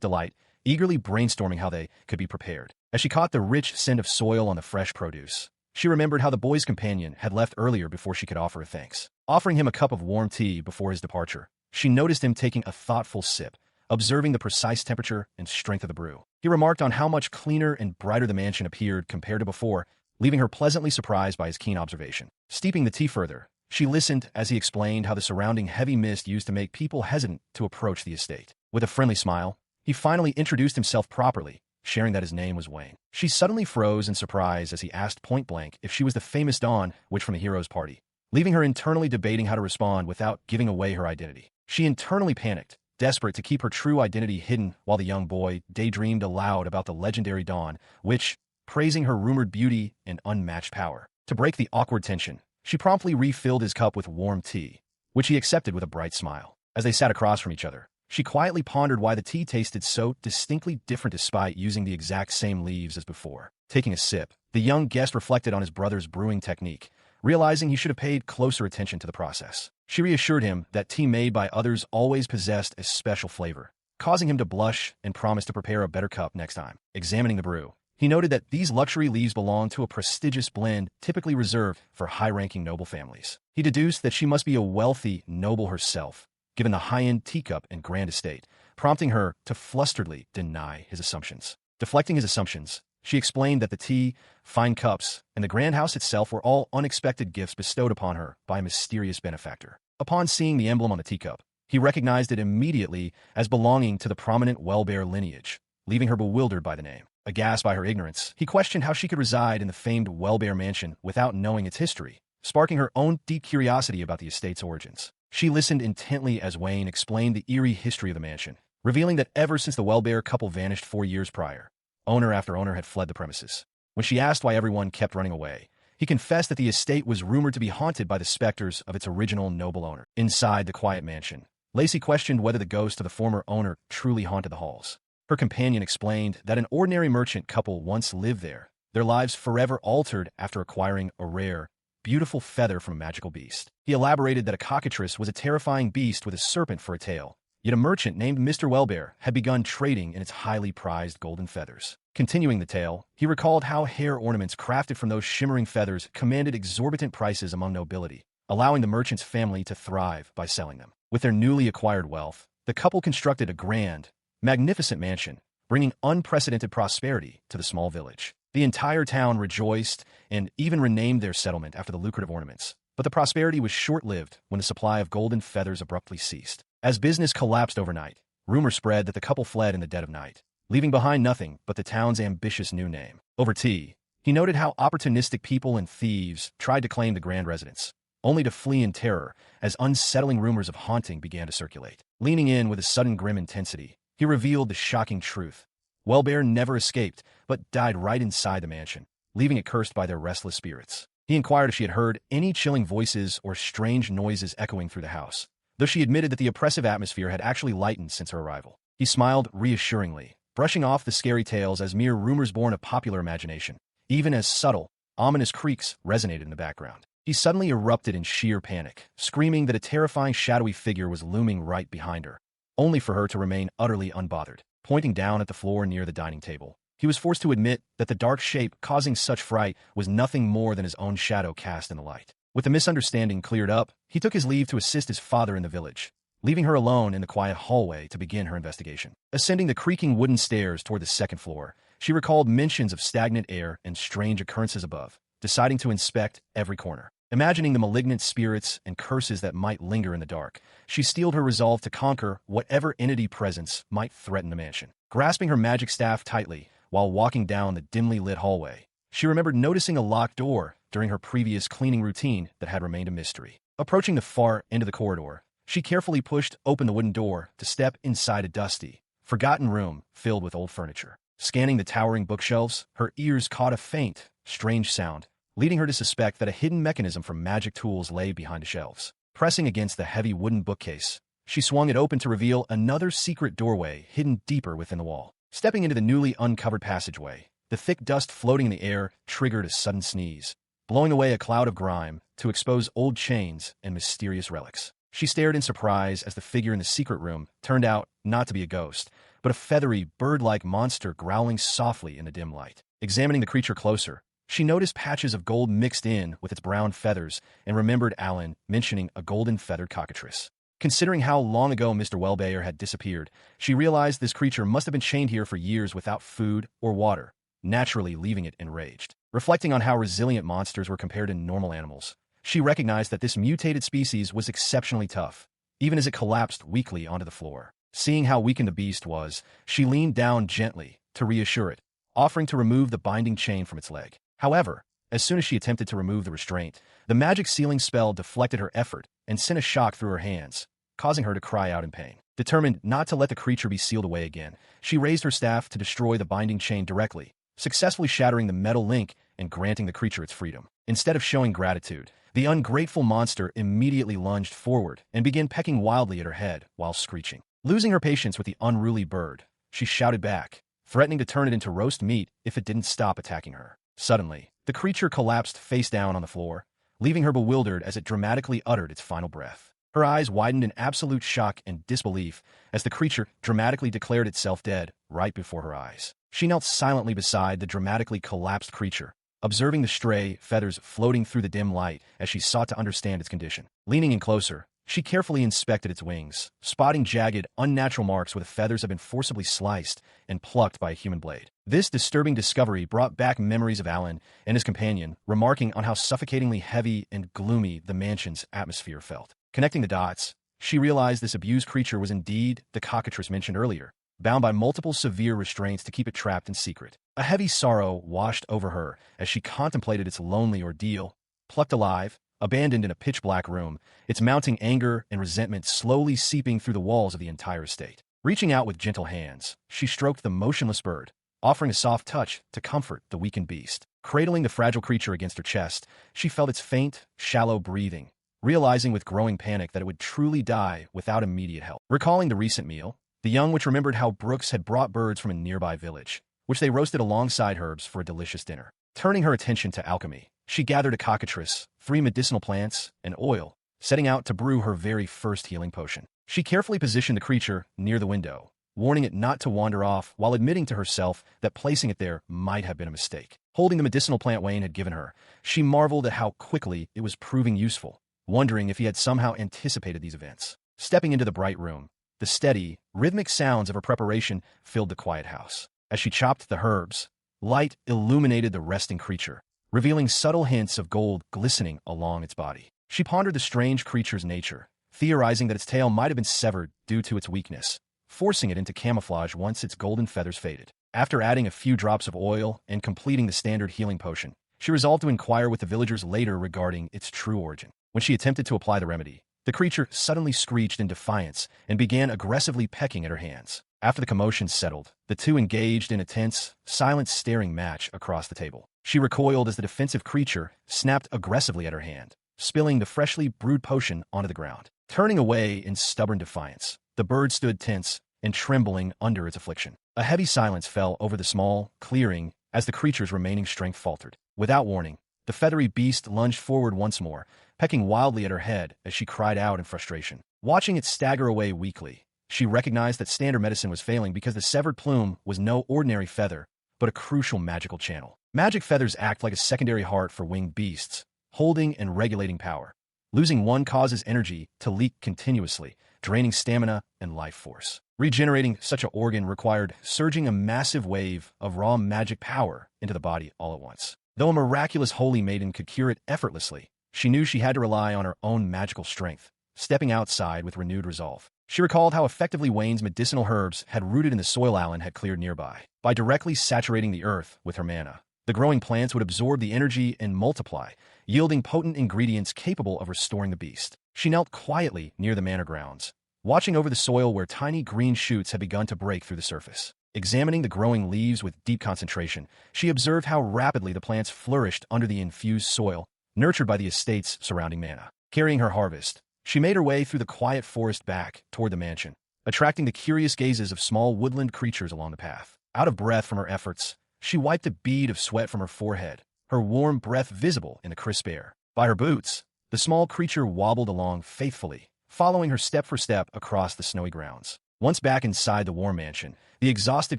delight, eagerly brainstorming how they could be prepared. As she caught the rich scent of soil on the fresh produce, she remembered how the boy's companion had left earlier before she could offer her thanks. Offering him a cup of warm tea before his departure, she noticed him taking a thoughtful sip, observing the precise temperature and strength of the brew. He remarked on how much cleaner and brighter the mansion appeared compared to before, leaving her pleasantly surprised by his keen observation. Steeping the tea further, she listened as he explained how the surrounding heavy mist used to make people hesitant to approach the estate. With a friendly smile, he finally introduced himself properly, sharing that his name was Wayne. She suddenly froze in surprise as he asked point-blank if she was the famous Dawn witch from the hero's party, leaving her internally debating how to respond without giving away her identity. She internally panicked, desperate to keep her true identity hidden while the young boy daydreamed aloud about the legendary Dawn witch, praising her rumored beauty and unmatched power. To break the awkward tension, she promptly refilled his cup with warm tea, which he accepted with a bright smile. As they sat across from each other, she quietly pondered why the tea tasted so distinctly different despite using the exact same leaves as before. Taking a sip, the young guest reflected on his brother's brewing technique, realizing he should have paid closer attention to the process. She reassured him that tea made by others always possessed a special flavor, causing him to blush and promise to prepare a better cup next time. Examining the brew, he noted that these luxury leaves belonged to a prestigious blend typically reserved for high-ranking noble families. He deduced that she must be a wealthy noble herself, given the high-end teacup and grand estate, prompting her to flusteredly deny his assumptions. Deflecting his assumptions, she explained that the tea, fine cups, and the grand house itself were all unexpected gifts bestowed upon her by a mysterious benefactor. Upon seeing the emblem on the teacup, he recognized it immediately as belonging to the prominent Wellbear lineage, leaving her bewildered by the name. Aghast by her ignorance, he questioned how she could reside in the famed Wellbear mansion without knowing its history, sparking her own deep curiosity about the estate's origins. She listened intently as Wayne explained the eerie history of the mansion, revealing that ever since the Wellbear couple vanished 4 years prior, owner after owner had fled the premises. When she asked why everyone kept running away, he confessed that the estate was rumored to be haunted by the specters of its original noble owner. Inside the quiet mansion, Lacey questioned whether the ghost of the former owner truly haunted the halls. Her companion explained that an ordinary merchant couple once lived there, their lives forever altered after acquiring a rare, beautiful feather from a magical beast. He elaborated that a cockatrice was a terrifying beast with a serpent for a tail, yet a merchant named Mr. Wellbear had begun trading in its highly prized golden feathers. Continuing the tale, he recalled how hair ornaments crafted from those shimmering feathers commanded exorbitant prices among nobility, allowing the merchant's family to thrive by selling them. With their newly acquired wealth, the couple constructed a grand, magnificent mansion, bringing unprecedented prosperity to the small village. The entire town rejoiced and even renamed their settlement after the lucrative ornaments. But the prosperity was short-lived when the supply of golden feathers abruptly ceased. As business collapsed overnight, rumor spread that the couple fled in the dead of night, leaving behind nothing but the town's ambitious new name. Over tea, he noted how opportunistic people and thieves tried to claim the grand residence, only to flee in terror as unsettling rumors of haunting began to circulate. Leaning in with a sudden grim intensity, he revealed the shocking truth. Wellbear never escaped, but died right inside the mansion, leaving it cursed by their restless spirits. He inquired if she had heard any chilling voices or strange noises echoing through the house, though she admitted that the oppressive atmosphere had actually lightened since her arrival. He smiled reassuringly, brushing off the scary tales as mere rumors born of popular imagination, even as subtle, ominous creaks resonated in the background. He suddenly erupted in sheer panic, screaming that a terrifying shadowy figure was looming right behind her, only for her to remain utterly unbothered. Pointing down at the floor near the dining table, he was forced to admit that the dark shape causing such fright was nothing more than his own shadow cast in the light. With the misunderstanding cleared up, he took his leave to assist his father in the village, leaving her alone in the quiet hallway to begin her investigation. Ascending the creaking wooden stairs toward the second floor, she recalled mentions of stagnant air and strange occurrences above, deciding to inspect every corner. Imagining the malignant spirits and curses that might linger in the dark, she steeled her resolve to conquer whatever entity presence might threaten the mansion. Grasping her magic staff tightly while walking down the dimly lit hallway, she remembered noticing a locked door during her previous cleaning routine that had remained a mystery. Approaching the far end of the corridor, she carefully pushed open the wooden door to step inside a dusty, forgotten room filled with old furniture. Scanning the towering bookshelves, her ears caught a faint, strange sound, leading her to suspect that a hidden mechanism for magic tools lay behind the shelves. Pressing against the heavy wooden bookcase, She swung it open to reveal another secret doorway hidden deeper within the wall. Stepping into the newly uncovered passageway, the thick dust floating in the air triggered a sudden sneeze, blowing away a cloud of grime to expose old chains and mysterious relics. She stared in surprise as the figure in the secret room turned out not to be a ghost, but a feathery, bird-like monster growling softly in the dim light. Examining the creature closer, she noticed patches of gold mixed in with its brown feathers and remembered Alan mentioning a golden-feathered cockatrice. Considering how long ago Mr. Wellbayer had disappeared, she realized this creature must have been chained here for years without food or water, naturally leaving it enraged. Reflecting on how resilient monsters were compared to normal animals, she recognized that this mutated species was exceptionally tough, even as it collapsed weakly onto the floor. Seeing how weakened the beast was, she leaned down gently to reassure it, offering to remove the binding chain from its leg. However, as soon as she attempted to remove the restraint, the magic sealing spell deflected her effort and sent a shock through her hands, causing her to cry out in pain. Determined not to let the creature be sealed away again, she raised her staff to destroy the binding chain directly, successfully shattering the metal link and granting the creature its freedom. Instead of showing gratitude, the ungrateful monster immediately lunged forward and began pecking wildly at her head while screeching. Losing her patience with the unruly bird, she shouted back, threatening to turn it into roast meat if it didn't stop attacking her. Suddenly, the creature collapsed face down on the floor, leaving her bewildered as it dramatically uttered its final breath. Her eyes widened in absolute shock and disbelief as the creature dramatically declared itself dead right before her eyes. She knelt silently beside the dramatically collapsed creature, observing the stray feathers floating through the dim light as she sought to understand its condition. Leaning in closer, she carefully inspected its wings, spotting jagged, unnatural marks where the feathers had been forcibly sliced and plucked by a human blade. This disturbing discovery brought back memories of Alan and his companion, remarking on how suffocatingly heavy and gloomy the mansion's atmosphere felt. Connecting the dots, she realized this abused creature was indeed the cockatrice mentioned earlier, bound by multiple severe restraints to keep it trapped in secret. A heavy sorrow washed over her as she contemplated its lonely ordeal. Plucked alive, abandoned in a pitch-black room, its mounting anger and resentment slowly seeping through the walls of the entire estate. Reaching out with gentle hands, she stroked the motionless bird, offering a soft touch to comfort the weakened beast. Cradling the fragile creature against her chest, she felt its faint, shallow breathing, realizing with growing panic that it would truly die without immediate help. Recalling the recent meal, the young witch remembered how Brooks had brought birds from a nearby village, which they roasted alongside herbs for a delicious dinner. Turning her attention to alchemy, she gathered a cockatrice, 3 medicinal plants, and oil, setting out to brew her very first healing potion. She carefully positioned the creature near the window, warning it not to wander off while admitting to herself that placing it there might have been a mistake. Holding the medicinal plant Wayne had given her, she marveled at how quickly it was proving useful, wondering if he had somehow anticipated these events. Stepping into the bright room, the steady, rhythmic sounds of her preparation filled the quiet house. As she chopped the herbs, light illuminated the resting creature, revealing subtle hints of gold glistening along its body. She pondered the strange creature's nature, theorizing that its tail might have been severed due to its weakness, forcing it into camouflage once its golden feathers faded. After adding a few drops of oil and completing the standard healing potion, she resolved to inquire with the villagers later regarding its true origin. When she attempted to apply the remedy, the creature suddenly screeched in defiance and began aggressively pecking at her hands. After the commotion settled, the two engaged in a tense, silent staring match across the table. She recoiled as the defensive creature snapped aggressively at her hand, spilling the freshly brewed potion onto the ground. Turning away in stubborn defiance, the bird stood tense and trembling under its affliction. A heavy silence fell over the small clearing as the creature's remaining strength faltered. Without warning, the feathery beast lunged forward once more, pecking wildly at her head as she cried out in frustration. Watching it stagger away weakly, she recognized that standard medicine was failing because the severed plume was no ordinary feather, but a crucial magical channel. Magic feathers act like a secondary heart for winged beasts, holding and regulating power. Losing one causes energy to leak continuously, draining stamina and life force. Regenerating such an organ required surging a massive wave of raw magic power into the body all at once. Though a miraculous holy maiden could cure it effortlessly, she knew she had to rely on her own magical strength, stepping outside with renewed resolve. She recalled how effectively Wayne's medicinal herbs had rooted in the soil Alan had cleared nearby. By directly saturating the earth with her mana, the growing plants would absorb the energy and multiply, yielding potent ingredients capable of restoring the beast. She knelt quietly near the manor grounds, watching over the soil where tiny green shoots had begun to break through the surface. Examining the growing leaves with deep concentration, she observed how rapidly the plants flourished under the infused soil, nurtured by the estate's surrounding mana. Carrying her harvest, She made her way through the quiet forest back toward the mansion, attracting the curious gazes of small woodland creatures along the path. Out of breath from her efforts, she wiped a bead of sweat from her forehead, her warm breath visible in the crisp air. By her boots, the small creature wobbled along faithfully, following her step for step across the snowy grounds. Once back inside the warm mansion, the exhausted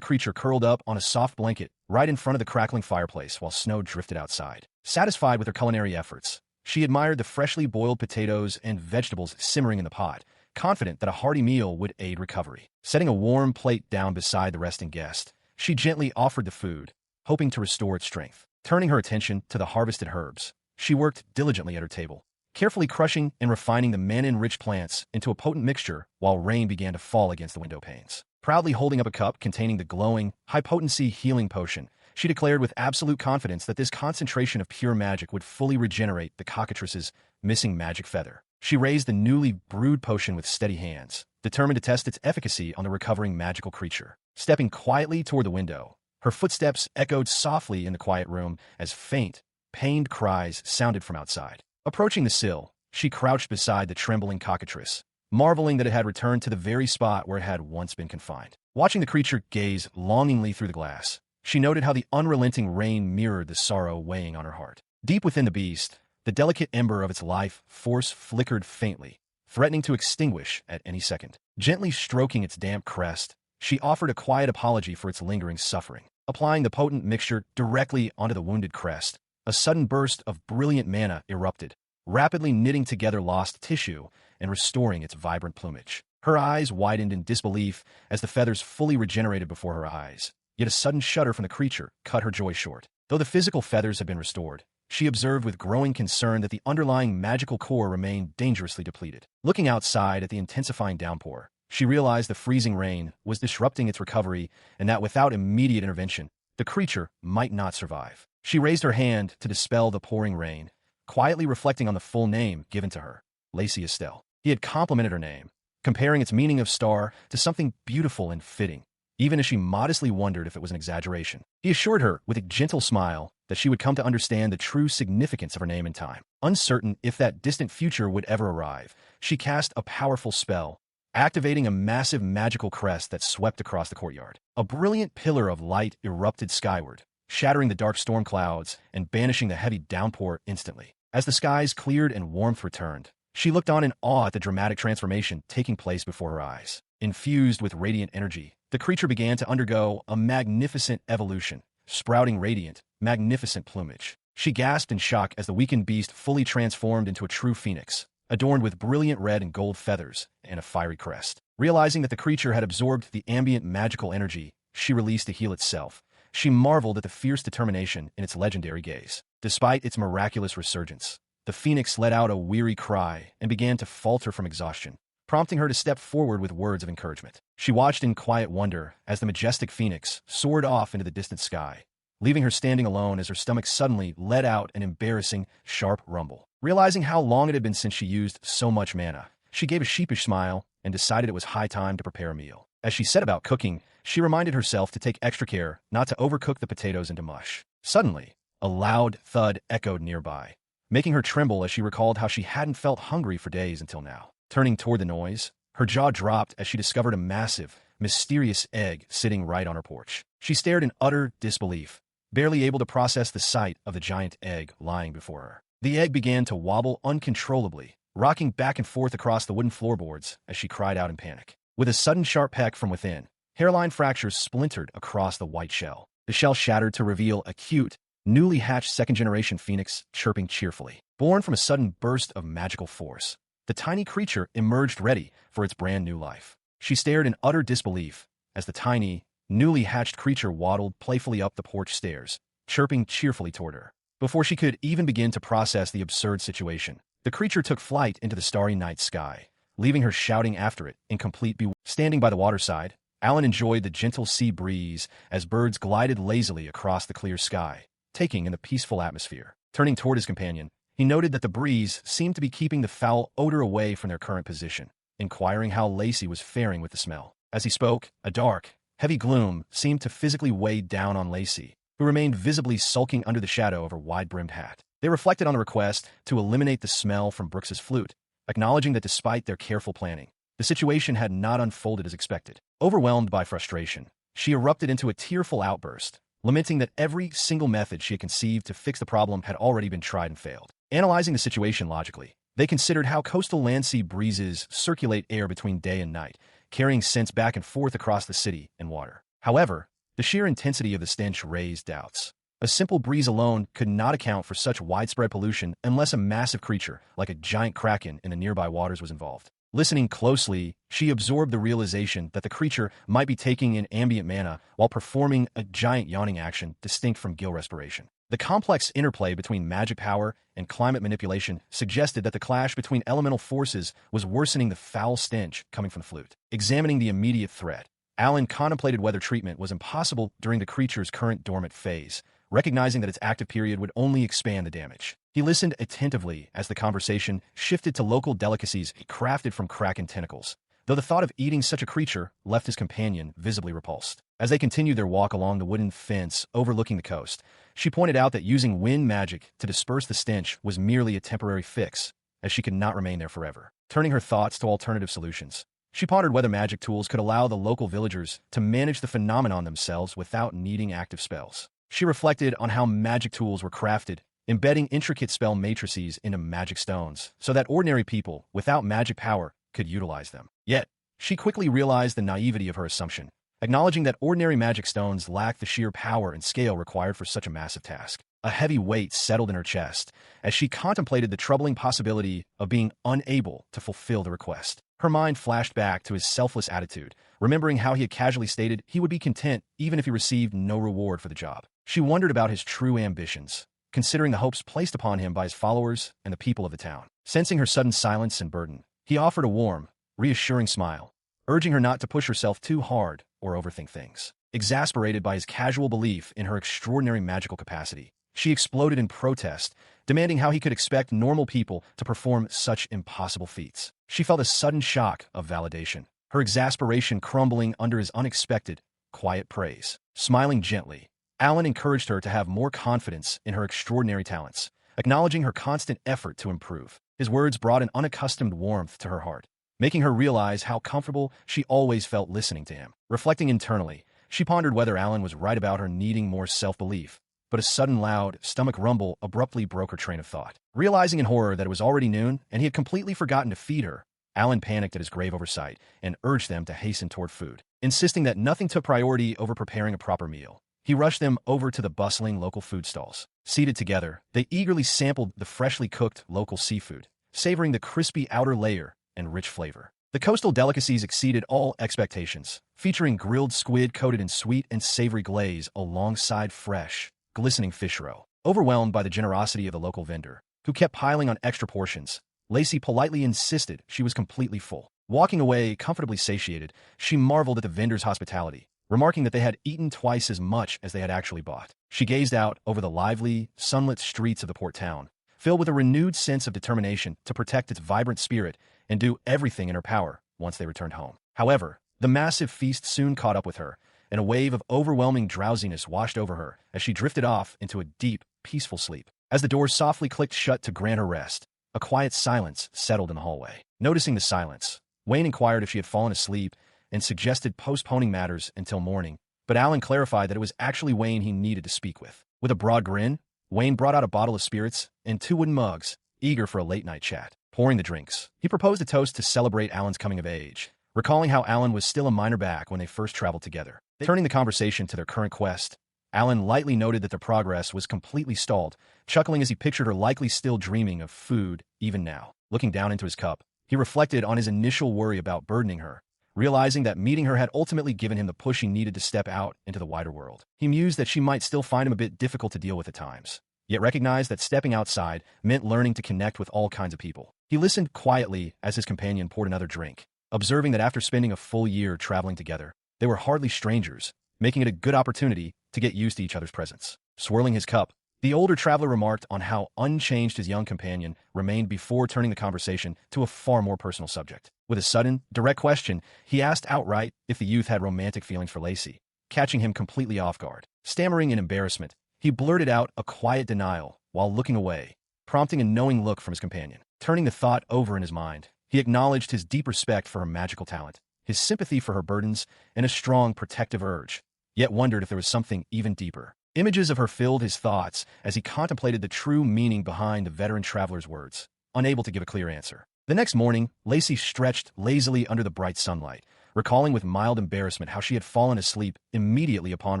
creature curled up on a soft blanket right in front of the crackling fireplace while snow drifted outside. Satisfied with her culinary efforts, she admired the freshly boiled potatoes and vegetables simmering in the pot, confident that a hearty meal would aid recovery. Setting a warm plate down beside the resting guest, she gently offered the food, hoping to restore its strength. Turning her attention to the harvested herbs, she worked diligently at her table, carefully crushing and refining the mana-enriched plants into a potent mixture while rain began to fall against the window panes. Proudly holding up a cup containing the glowing, high-potency healing potion, she declared with absolute confidence that this concentration of pure magic would fully regenerate the cockatrice's missing magic feather. She raised the newly brewed potion with steady hands, determined to test its efficacy on the recovering magical creature. Stepping quietly toward the window, her footsteps echoed softly in the quiet room as faint, pained cries sounded from outside. Approaching the sill, she crouched beside the trembling cockatrice, marveling that it had returned to the very spot where it had once been confined. Watching the creature gaze longingly through the glass, she noted how the unrelenting rain mirrored the sorrow weighing on her heart. Deep within the beast, the delicate ember of its life force flickered faintly, threatening to extinguish at any second. Gently stroking its damp crest, she offered a quiet apology for its lingering suffering. Applying the potent mixture directly onto the wounded crest, a sudden burst of brilliant mana erupted, rapidly knitting together lost tissue and restoring its vibrant plumage. Her eyes widened in disbelief as the feathers fully regenerated before her eyes. Yet a sudden shudder from the creature cut her joy short. Though the physical feathers had been restored, she observed with growing concern that the underlying magical core remained dangerously depleted. Looking outside at the intensifying downpour, she realized the freezing rain was disrupting its recovery and that without immediate intervention, the creature might not survive. She raised her hand to dispel the pouring rain, quietly reflecting on the full name given to her, Lacey Estelle. He had complimented her name, comparing its meaning of star to something beautiful and fitting, even as she modestly wondered if it was an exaggeration. He assured her with a gentle smile that she would come to understand the true significance of her name in time. Uncertain if that distant future would ever arrive, she cast a powerful spell, activating a massive magical crest that swept across the courtyard. A brilliant pillar of light erupted skyward, shattering the dark storm clouds and banishing the heavy downpour instantly. As the skies cleared and warmth returned, she looked on in awe at the dramatic transformation taking place before her eyes. Infused with radiant energy, the creature began to undergo a magnificent evolution, sprouting radiant, magnificent plumage. She gasped in shock as the weakened beast fully transformed into a true phoenix, adorned with brilliant red and gold feathers and a fiery crest. Realizing that the creature had absorbed the ambient magical energy she released to heal itself, she marveled at the fierce determination in its legendary gaze. Despite its miraculous resurgence, the phoenix let out a weary cry and began to falter from exhaustion, prompting her to step forward with words of encouragement. She watched in quiet wonder as the majestic phoenix soared off into the distant sky, leaving her standing alone as her stomach suddenly let out an embarrassing, sharp rumble. Realizing how long it had been since she used so much mana, she gave a sheepish smile and decided it was high time to prepare a meal. As she set about cooking, she reminded herself to take extra care not to overcook the potatoes into mush. Suddenly, a loud thud echoed nearby, making her tremble as she recalled how she hadn't felt hungry for days until now. Turning toward the noise, her jaw dropped as she discovered a massive, mysterious egg sitting right on her porch. She stared in utter disbelief, barely able to process the sight of the giant egg lying before her. The egg began to wobble uncontrollably, rocking back and forth across the wooden floorboards as she cried out in panic. With a sudden sharp peck from within, hairline fractures splintered across the white shell. The shell shattered to reveal a cute, newly hatched second-generation phoenix chirping cheerfully. Born from a sudden burst of magical force, the tiny creature emerged ready for its brand new life. She stared in utter disbelief as the tiny, newly hatched creature waddled playfully up the porch stairs, chirping cheerfully toward her. Before she could even begin to process the absurd situation, the creature took flight into the starry night sky, leaving her shouting after it in complete bewilderment. Standing by the waterside, Alan enjoyed the gentle sea breeze as birds glided lazily across the clear sky, taking in the peaceful atmosphere. Turning toward his companion, he noted that the breeze seemed to be keeping the foul odor away from their current position, inquiring how Lacey was faring with the smell. As he spoke, a dark, heavy gloom seemed to physically weigh down on Lacey, who remained visibly sulking under the shadow of her wide-brimmed hat. They reflected on the request to eliminate the smell from Brooks's flute, acknowledging that despite their careful planning, the situation had not unfolded as expected. Overwhelmed by frustration, she erupted into a tearful outburst, lamenting that every single method she had conceived to fix the problem had already been tried and failed. Analyzing the situation logically, they considered how coastal land-sea breezes circulate air between day and night, carrying scents back and forth across the city and water. However, the sheer intensity of the stench raised doubts. A simple breeze alone could not account for such widespread pollution unless a massive creature, like a giant kraken in the nearby waters, was involved. Listening closely, she absorbed the realization that the creature might be taking in ambient mana while performing a giant yawning action distinct from gill respiration. The complex interplay between magic power and climate manipulation suggested that the clash between elemental forces was worsening the foul stench coming from the flute. Examining the immediate threat, Alan contemplated whether treatment was impossible during the creature's current dormant phase, recognizing that its active period would only expand the damage. He listened attentively as the conversation shifted to local delicacies crafted from kraken tentacles, though the thought of eating such a creature left his companion visibly repulsed. As they continued their walk along the wooden fence overlooking the coast, she pointed out that using wind magic to disperse the stench was merely a temporary fix, as she could not remain there forever. Turning her thoughts to alternative solutions, she pondered whether magic tools could allow the local villagers to manage the phenomenon themselves without needing active spells. She reflected on how magic tools were crafted, embedding intricate spell matrices into magic stones, so that ordinary people without magic power could utilize them. Yet, she quickly realized the naivety of her assumption, acknowledging that ordinary magic stones lacked the sheer power and scale required for such a massive task. A heavy weight settled in her chest as she contemplated the troubling possibility of being unable to fulfill the request. Her mind flashed back to his selfless attitude, remembering how he had casually stated he would be content even if he received no reward for the job. She wondered about his true ambitions, considering the hopes placed upon him by his followers and the people of the town. Sensing her sudden silence and burden, he offered a warm, reassuring smile, urging her not to push herself too hard or overthink things. Exasperated by his casual belief in her extraordinary magical capacity, she exploded in protest, demanding how he could expect normal people to perform such impossible feats. She felt a sudden shock of validation, her exasperation crumbling under his unexpected, quiet praise. Smiling gently, Alan encouraged her to have more confidence in her extraordinary talents, acknowledging her constant effort to improve. His words brought an unaccustomed warmth to her heart, making her realize how comfortable she always felt listening to him. Reflecting internally, she pondered whether Alan was right about her needing more self-belief, but a sudden loud stomach rumble abruptly broke her train of thought. Realizing in horror that it was already noon and he had completely forgotten to feed her, Alan panicked at his grave oversight and urged them to hasten toward food. Insisting that nothing took priority over preparing a proper meal, he rushed them over to the bustling local food stalls. Seated together, they eagerly sampled the freshly cooked local seafood, savoring the crispy outer layer and rich flavor. The coastal delicacies exceeded all expectations, featuring grilled squid coated in sweet and savory glaze alongside fresh, glistening fish roe. Overwhelmed by the generosity of the local vendor, who kept piling on extra portions, Lacey politely insisted she was completely full. Walking away comfortably satiated, she marveled at the vendor's hospitality, remarking that they had eaten twice as much as they had actually bought. She gazed out over the lively, sunlit streets of the port town, filled with a renewed sense of determination to protect its vibrant spirit and do everything in her power once they returned home. However, the massive feast soon caught up with her, and a wave of overwhelming drowsiness washed over her as she drifted off into a deep, peaceful sleep. As the doors softly clicked shut to grant her rest, a quiet silence settled in the hallway. Noticing the silence, Wayne inquired if she had fallen asleep and suggested postponing matters until morning, but Alan clarified that it was actually Wayne he needed to speak with. With a broad grin, Wayne brought out a bottle of spirits and 2 wooden mugs, eager for a late-night chat. Pouring the drinks, he proposed a toast to celebrate Alan's coming of age, recalling how Alan was still a minor back when they first traveled together. Turning the conversation to their current quest, Alan lightly noted that their progress was completely stalled, chuckling as he pictured her likely still dreaming of food even now. Looking down into his cup, he reflected on his initial worry about burdening her, realizing that meeting her had ultimately given him the push he needed to step out into the wider world. He mused that she might still find him a bit difficult to deal with at times, yet recognized that stepping outside meant learning to connect with all kinds of people. He listened quietly as his companion poured another drink, observing that after spending a full year traveling together, they were hardly strangers, making it a good opportunity to get used to each other's presence. Swirling his cup, the older traveler remarked on how unchanged his young companion remained before turning the conversation to a far more personal subject. With a sudden, direct question, he asked outright if the youth had romantic feelings for Lacey, catching him completely off guard. Stammering in embarrassment, he blurted out a quiet denial while looking away, prompting a knowing look from his companion. Turning the thought over in his mind, he acknowledged his deep respect for her magical talent, his sympathy for her burdens, and a strong protective urge, yet wondered if there was something even deeper. Images of her filled his thoughts as he contemplated the true meaning behind the veteran traveler's words, unable to give a clear answer. The next morning, Lacey stretched lazily under the bright sunlight, recalling with mild embarrassment how she had fallen asleep immediately upon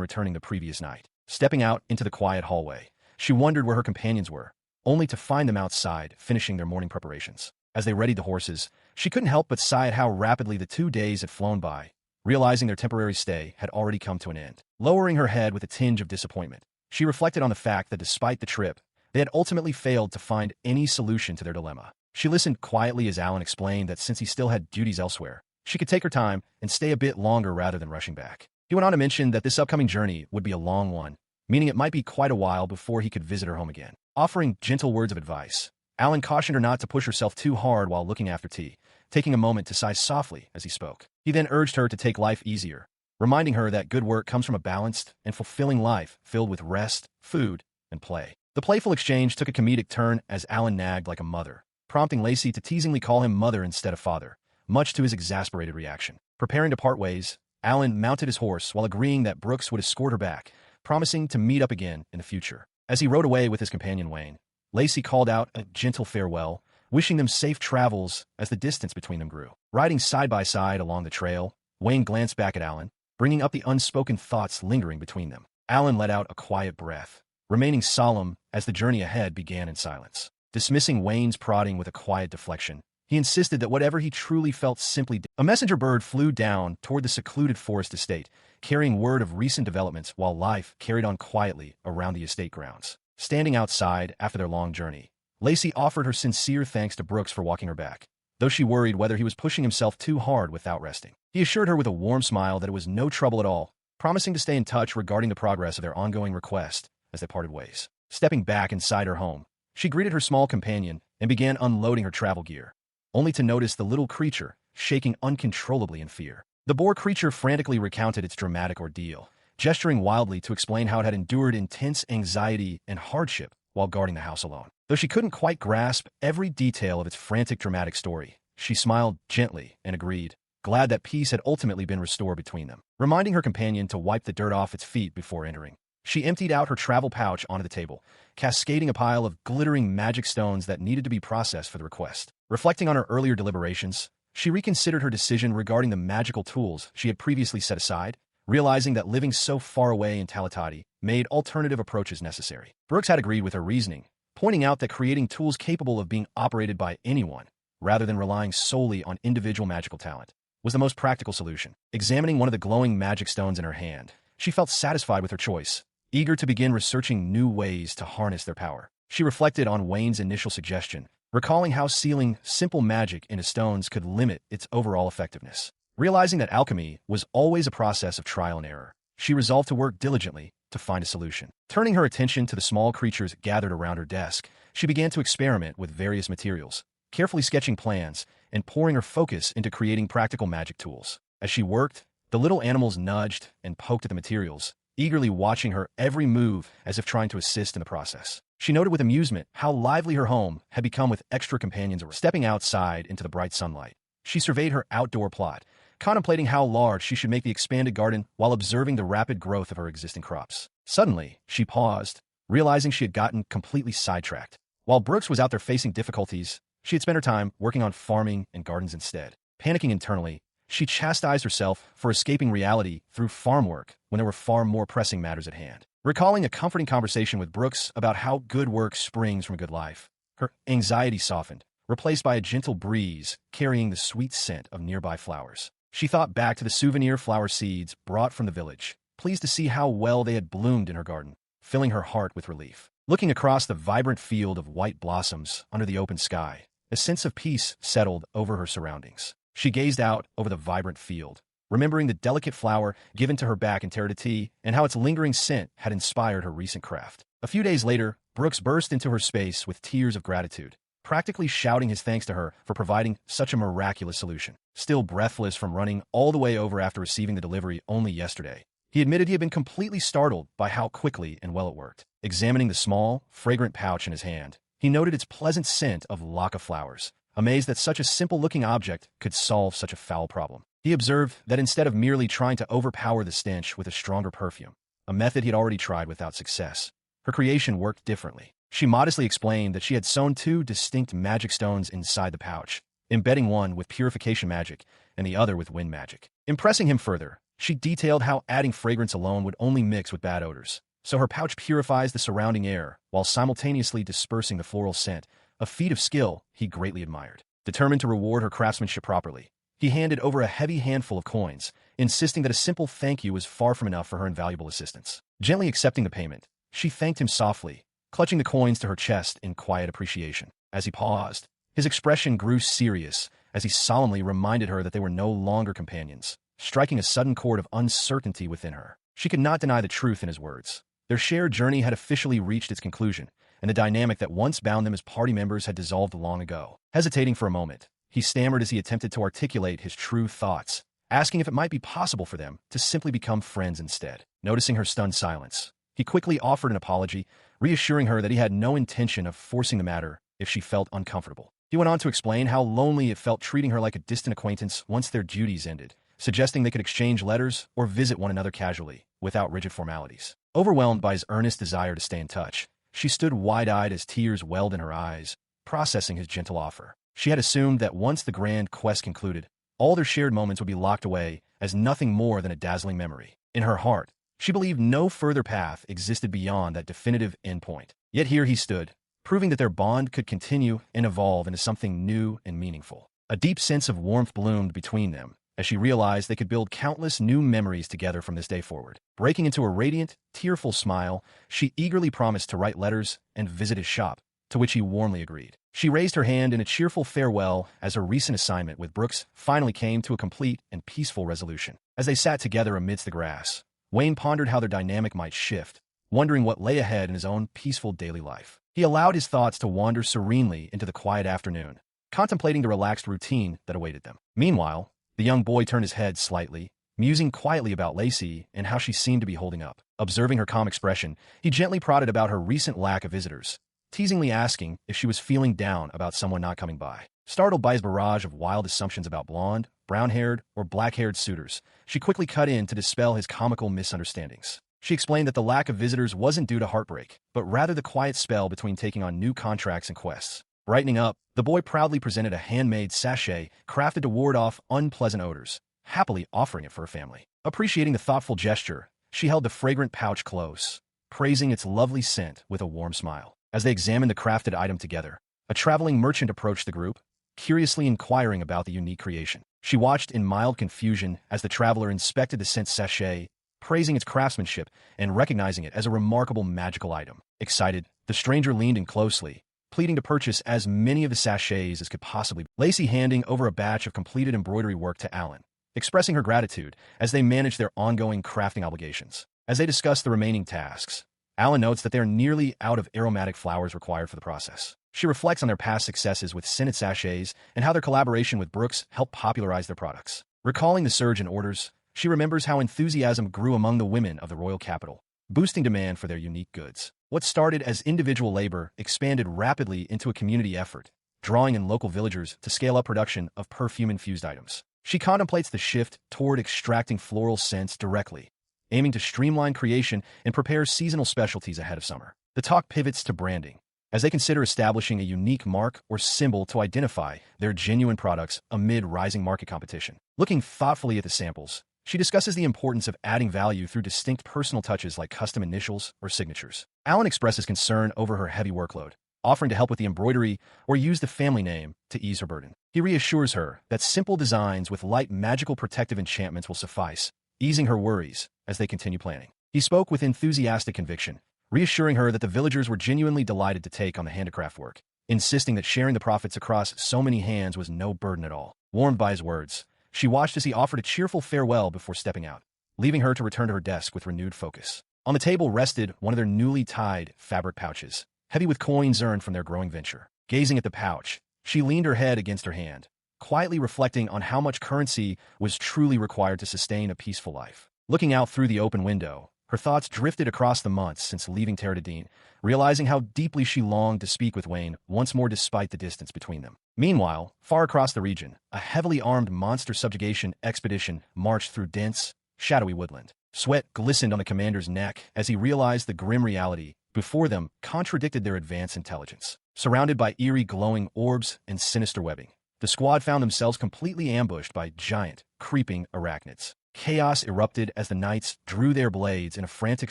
returning the previous night. Stepping out into the quiet hallway, she wondered where her companions were, only to find them outside, finishing their morning preparations. As they readied the horses, she couldn't help but sigh at how rapidly the 2 days had flown by, realizing their temporary stay had already come to an end. Lowering her head with a tinge of disappointment, she reflected on the fact that despite the trip, they had ultimately failed to find any solution to their dilemma. She listened quietly as Alan explained that since he still had duties elsewhere, she could take her time and stay a bit longer rather than rushing back. He went on to mention that this upcoming journey would be a long one, meaning it might be quite a while before he could visit her home again. Offering gentle words of advice, Alan cautioned her not to push herself too hard while looking after tea, taking a moment to sigh softly as he spoke. He then urged her to take life easier, reminding her that good work comes from a balanced and fulfilling life filled with rest, food, and play. The playful exchange took a comedic turn as Alan nagged like a mother, prompting Lacey to teasingly call him mother instead of father, much to his exasperated reaction. Preparing to part ways, Alan mounted his horse while agreeing that Brooks would escort her back, promising to meet up again in the future. As he rode away with his companion Wayne, Lacey called out a gentle farewell, wishing them safe travels as the distance between them grew. Riding side by side along the trail, Wayne glanced back at Alan, bringing up the unspoken thoughts lingering between them. Alan let out a quiet breath, remaining solemn as the journey ahead began in silence. Dismissing Wayne's prodding with a quiet deflection, he insisted that whatever he truly felt simply did. A messenger bird flew down toward the secluded forest estate, carrying word of recent developments while life carried on quietly around the estate grounds. Standing outside after their long journey, Lacey offered her sincere thanks to Brooks for walking her back, though she worried whether he was pushing himself too hard without resting. He assured her with a warm smile that it was no trouble at all, promising to stay in touch regarding the progress of their ongoing request as they parted ways. Stepping back inside her home, she greeted her small companion and began unloading her travel gear, only to notice the little creature shaking uncontrollably in fear. The boar creature frantically recounted its dramatic ordeal, gesturing wildly to explain how it had endured intense anxiety and hardship while guarding the house alone. Though she couldn't quite grasp every detail of its frantic dramatic story, she smiled gently and agreed, glad that peace had ultimately been restored between them. Reminding her companion to wipe the dirt off its feet before entering, she emptied out her travel pouch onto the table, cascading a pile of glittering magic stones that needed to be processed for the request. Reflecting on her earlier deliberations, she reconsidered her decision regarding the magical tools she had previously set aside, realizing that living so far away in Talatati made alternative approaches necessary. Brooks had agreed with her reasoning, pointing out that creating tools capable of being operated by anyone, rather than relying solely on individual magical talent, was the most practical solution. Examining one of the glowing magic stones in her hand, she felt satisfied with her choice, eager to begin researching new ways to harness their power. She reflected on Wayne's initial suggestion, recalling how sealing simple magic into stones could limit its overall effectiveness. Realizing that alchemy was always a process of trial and error, she resolved to work diligently to find a solution. Turning her attention to the small creatures gathered around her desk, she began to experiment with various materials, carefully sketching plans and pouring her focus into creating practical magic tools. As she worked, the little animals nudged and poked at the materials, eagerly watching her every move as if trying to assist in the process. She noted with amusement how lively her home had become with extra companions around. Stepping outside into the bright sunlight, she surveyed her outdoor plot, contemplating how large she should make the expanded garden while observing the rapid growth of her existing crops. Suddenly, she paused, realizing she had gotten completely sidetracked. While Brooks was out there facing difficulties, she had spent her time working on farming and gardens instead. Panicking internally, she chastised herself for escaping reality through farm work when there were far more pressing matters at hand. Recalling a comforting conversation with Brooks about how good work springs from a good life, her anxiety softened, replaced by a gentle breeze carrying the sweet scent of nearby flowers. She thought back to the souvenir flower seeds brought from the village, pleased to see how well they had bloomed in her garden, filling her heart with relief. Looking across the vibrant field of white blossoms under the open sky, a sense of peace settled over her surroundings. She gazed out over the vibrant field, remembering the delicate flower given to her back in Taratati and how its lingering scent had inspired her recent craft. A few days later, Brooks burst into her space with tears of gratitude, practically shouting his thanks to her for providing such a miraculous solution. Still breathless from running all the way over after receiving the delivery only yesterday, he admitted he had been completely startled by how quickly and well it worked. Examining the small, fragrant pouch in his hand, He noted its pleasant scent of laka flowers, amazed that such a simple-looking object could solve such a foul problem. He observed that instead of merely trying to overpower the stench with a stronger perfume, a method he had already tried without success, her creation worked differently. She modestly explained that she had sewn 2 distinct magic stones inside the pouch, embedding one with purification magic and the other with wind magic. Impressing him further, she detailed how adding fragrance alone would only mix with bad odors, so her pouch purifies the surrounding air while simultaneously dispersing the floral scent, a feat of skill he greatly admired. Determined to reward her craftsmanship properly, he handed over a heavy handful of coins, insisting that a simple thank you was far from enough for her invaluable assistance. Gently accepting the payment, she thanked him softly, clutching the coins to her chest in quiet appreciation. As he paused, his expression grew serious as he solemnly reminded her that they were no longer companions, striking a sudden chord of uncertainty within her. She could not deny the truth in his words. Their shared journey had officially reached its conclusion, and the dynamic that once bound them as party members had dissolved long ago. Hesitating for a moment, he stammered as he attempted to articulate his true thoughts, asking if it might be possible for them to simply become friends instead. Noticing her stunned silence, he quickly offered an apology, reassuring her that he had no intention of forcing the matter if she felt uncomfortable. He went on to explain how lonely it felt treating her like a distant acquaintance once their duties ended, suggesting they could exchange letters or visit one another casually, without rigid formalities. Overwhelmed by his earnest desire to stay in touch, she stood wide-eyed as tears welled in her eyes, processing his gentle offer. She had assumed that once the grand quest concluded, all their shared moments would be locked away as nothing more than a dazzling memory. In her heart, she believed no further path existed beyond that definitive endpoint. Yet here he stood, proving that their bond could continue and evolve into something new and meaningful. A deep sense of warmth bloomed between them as she realized they could build countless new memories together from this day forward. Breaking into a radiant, tearful smile, she eagerly promised to write letters and visit his shop, to which he warmly agreed. She raised her hand in a cheerful farewell as her recent assignment with Brooks finally came to a complete and peaceful resolution. As they sat together amidst the grass, Wayne pondered how their dynamic might shift, wondering what lay ahead in his own peaceful daily life. He allowed his thoughts to wander serenely into the quiet afternoon, contemplating the relaxed routine that awaited them. Meanwhile, the young boy turned his head slightly, musing quietly about Lacey and how she seemed to be holding up. Observing her calm expression, he gently prodded about her recent lack of visitors, teasingly asking if she was feeling down about someone not coming by. Startled by his barrage of wild assumptions about blonde, brown-haired, or black-haired suitors, she quickly cut in to dispel his comical misunderstandings. She explained that the lack of visitors wasn't due to heartbreak, but rather the quiet spell between taking on new contracts and quests. Brightening up, the boy proudly presented a handmade sachet crafted to ward off unpleasant odors, happily offering it for her family. Appreciating the thoughtful gesture, she held the fragrant pouch close, praising its lovely scent with a warm smile. As they examined the crafted item together, a traveling merchant approached the group, curiously inquiring about the unique creation. She watched in mild confusion as the traveler inspected the scent sachet, praising its craftsmanship and recognizing it as a remarkable magical item. Excited, the stranger leaned in closely, pleading to purchase as many of the sachets as could possibly be. Lacey handing over a batch of completed embroidery work to Alan, expressing her gratitude as they managed their ongoing crafting obligations. As they discussed the remaining tasks, Alan notes that they are nearly out of aromatic flowers required for the process. She reflects on their past successes with scented sachets and how their collaboration with Brooks helped popularize their products. Recalling the surge in orders, she remembers how enthusiasm grew among the women of the royal capital, boosting demand for their unique goods. What started as individual labor expanded rapidly into a community effort, drawing in local villagers to scale up production of perfume-infused items. She contemplates the shift toward extracting floral scents directly, aiming to streamline creation and prepare seasonal specialties ahead of summer. The talk pivots to branding, as they consider establishing a unique mark or symbol to identify their genuine products amid rising market competition. Looking thoughtfully at the samples, she discusses the importance of adding value through distinct personal touches like custom initials or signatures. Alan expresses concern over her heavy workload, offering to help with the embroidery or use the family name to ease her burden. He reassures her that simple designs with light magical protective enchantments will suffice, easing her worries as they continue planning. He spoke with enthusiastic conviction, reassuring her that the villagers were genuinely delighted to take on the handicraft work, insisting that sharing the profits across so many hands was no burden at all. Warmed by his words, she watched as he offered a cheerful farewell before stepping out, leaving her to return to her desk with renewed focus. On the table rested one of their newly tied fabric pouches, heavy with coins earned from their growing venture. Gazing at the pouch, she leaned her head against her hand, quietly reflecting on how much currency was truly required to sustain a peaceful life. Looking out through the open window, Her thoughts drifted across the months since leaving Teradine, realizing how deeply she longed to speak with Wayne once more despite the distance between them. Meanwhile, far across the region, a heavily armed monster subjugation expedition marched through dense, shadowy woodland. Sweat glistened on the commander's neck as he realized the grim reality before them contradicted their advanced intelligence. Surrounded by eerie glowing orbs and sinister webbing, the squad found themselves completely ambushed by giant, creeping arachnids. Chaos erupted as the knights drew their blades in a frantic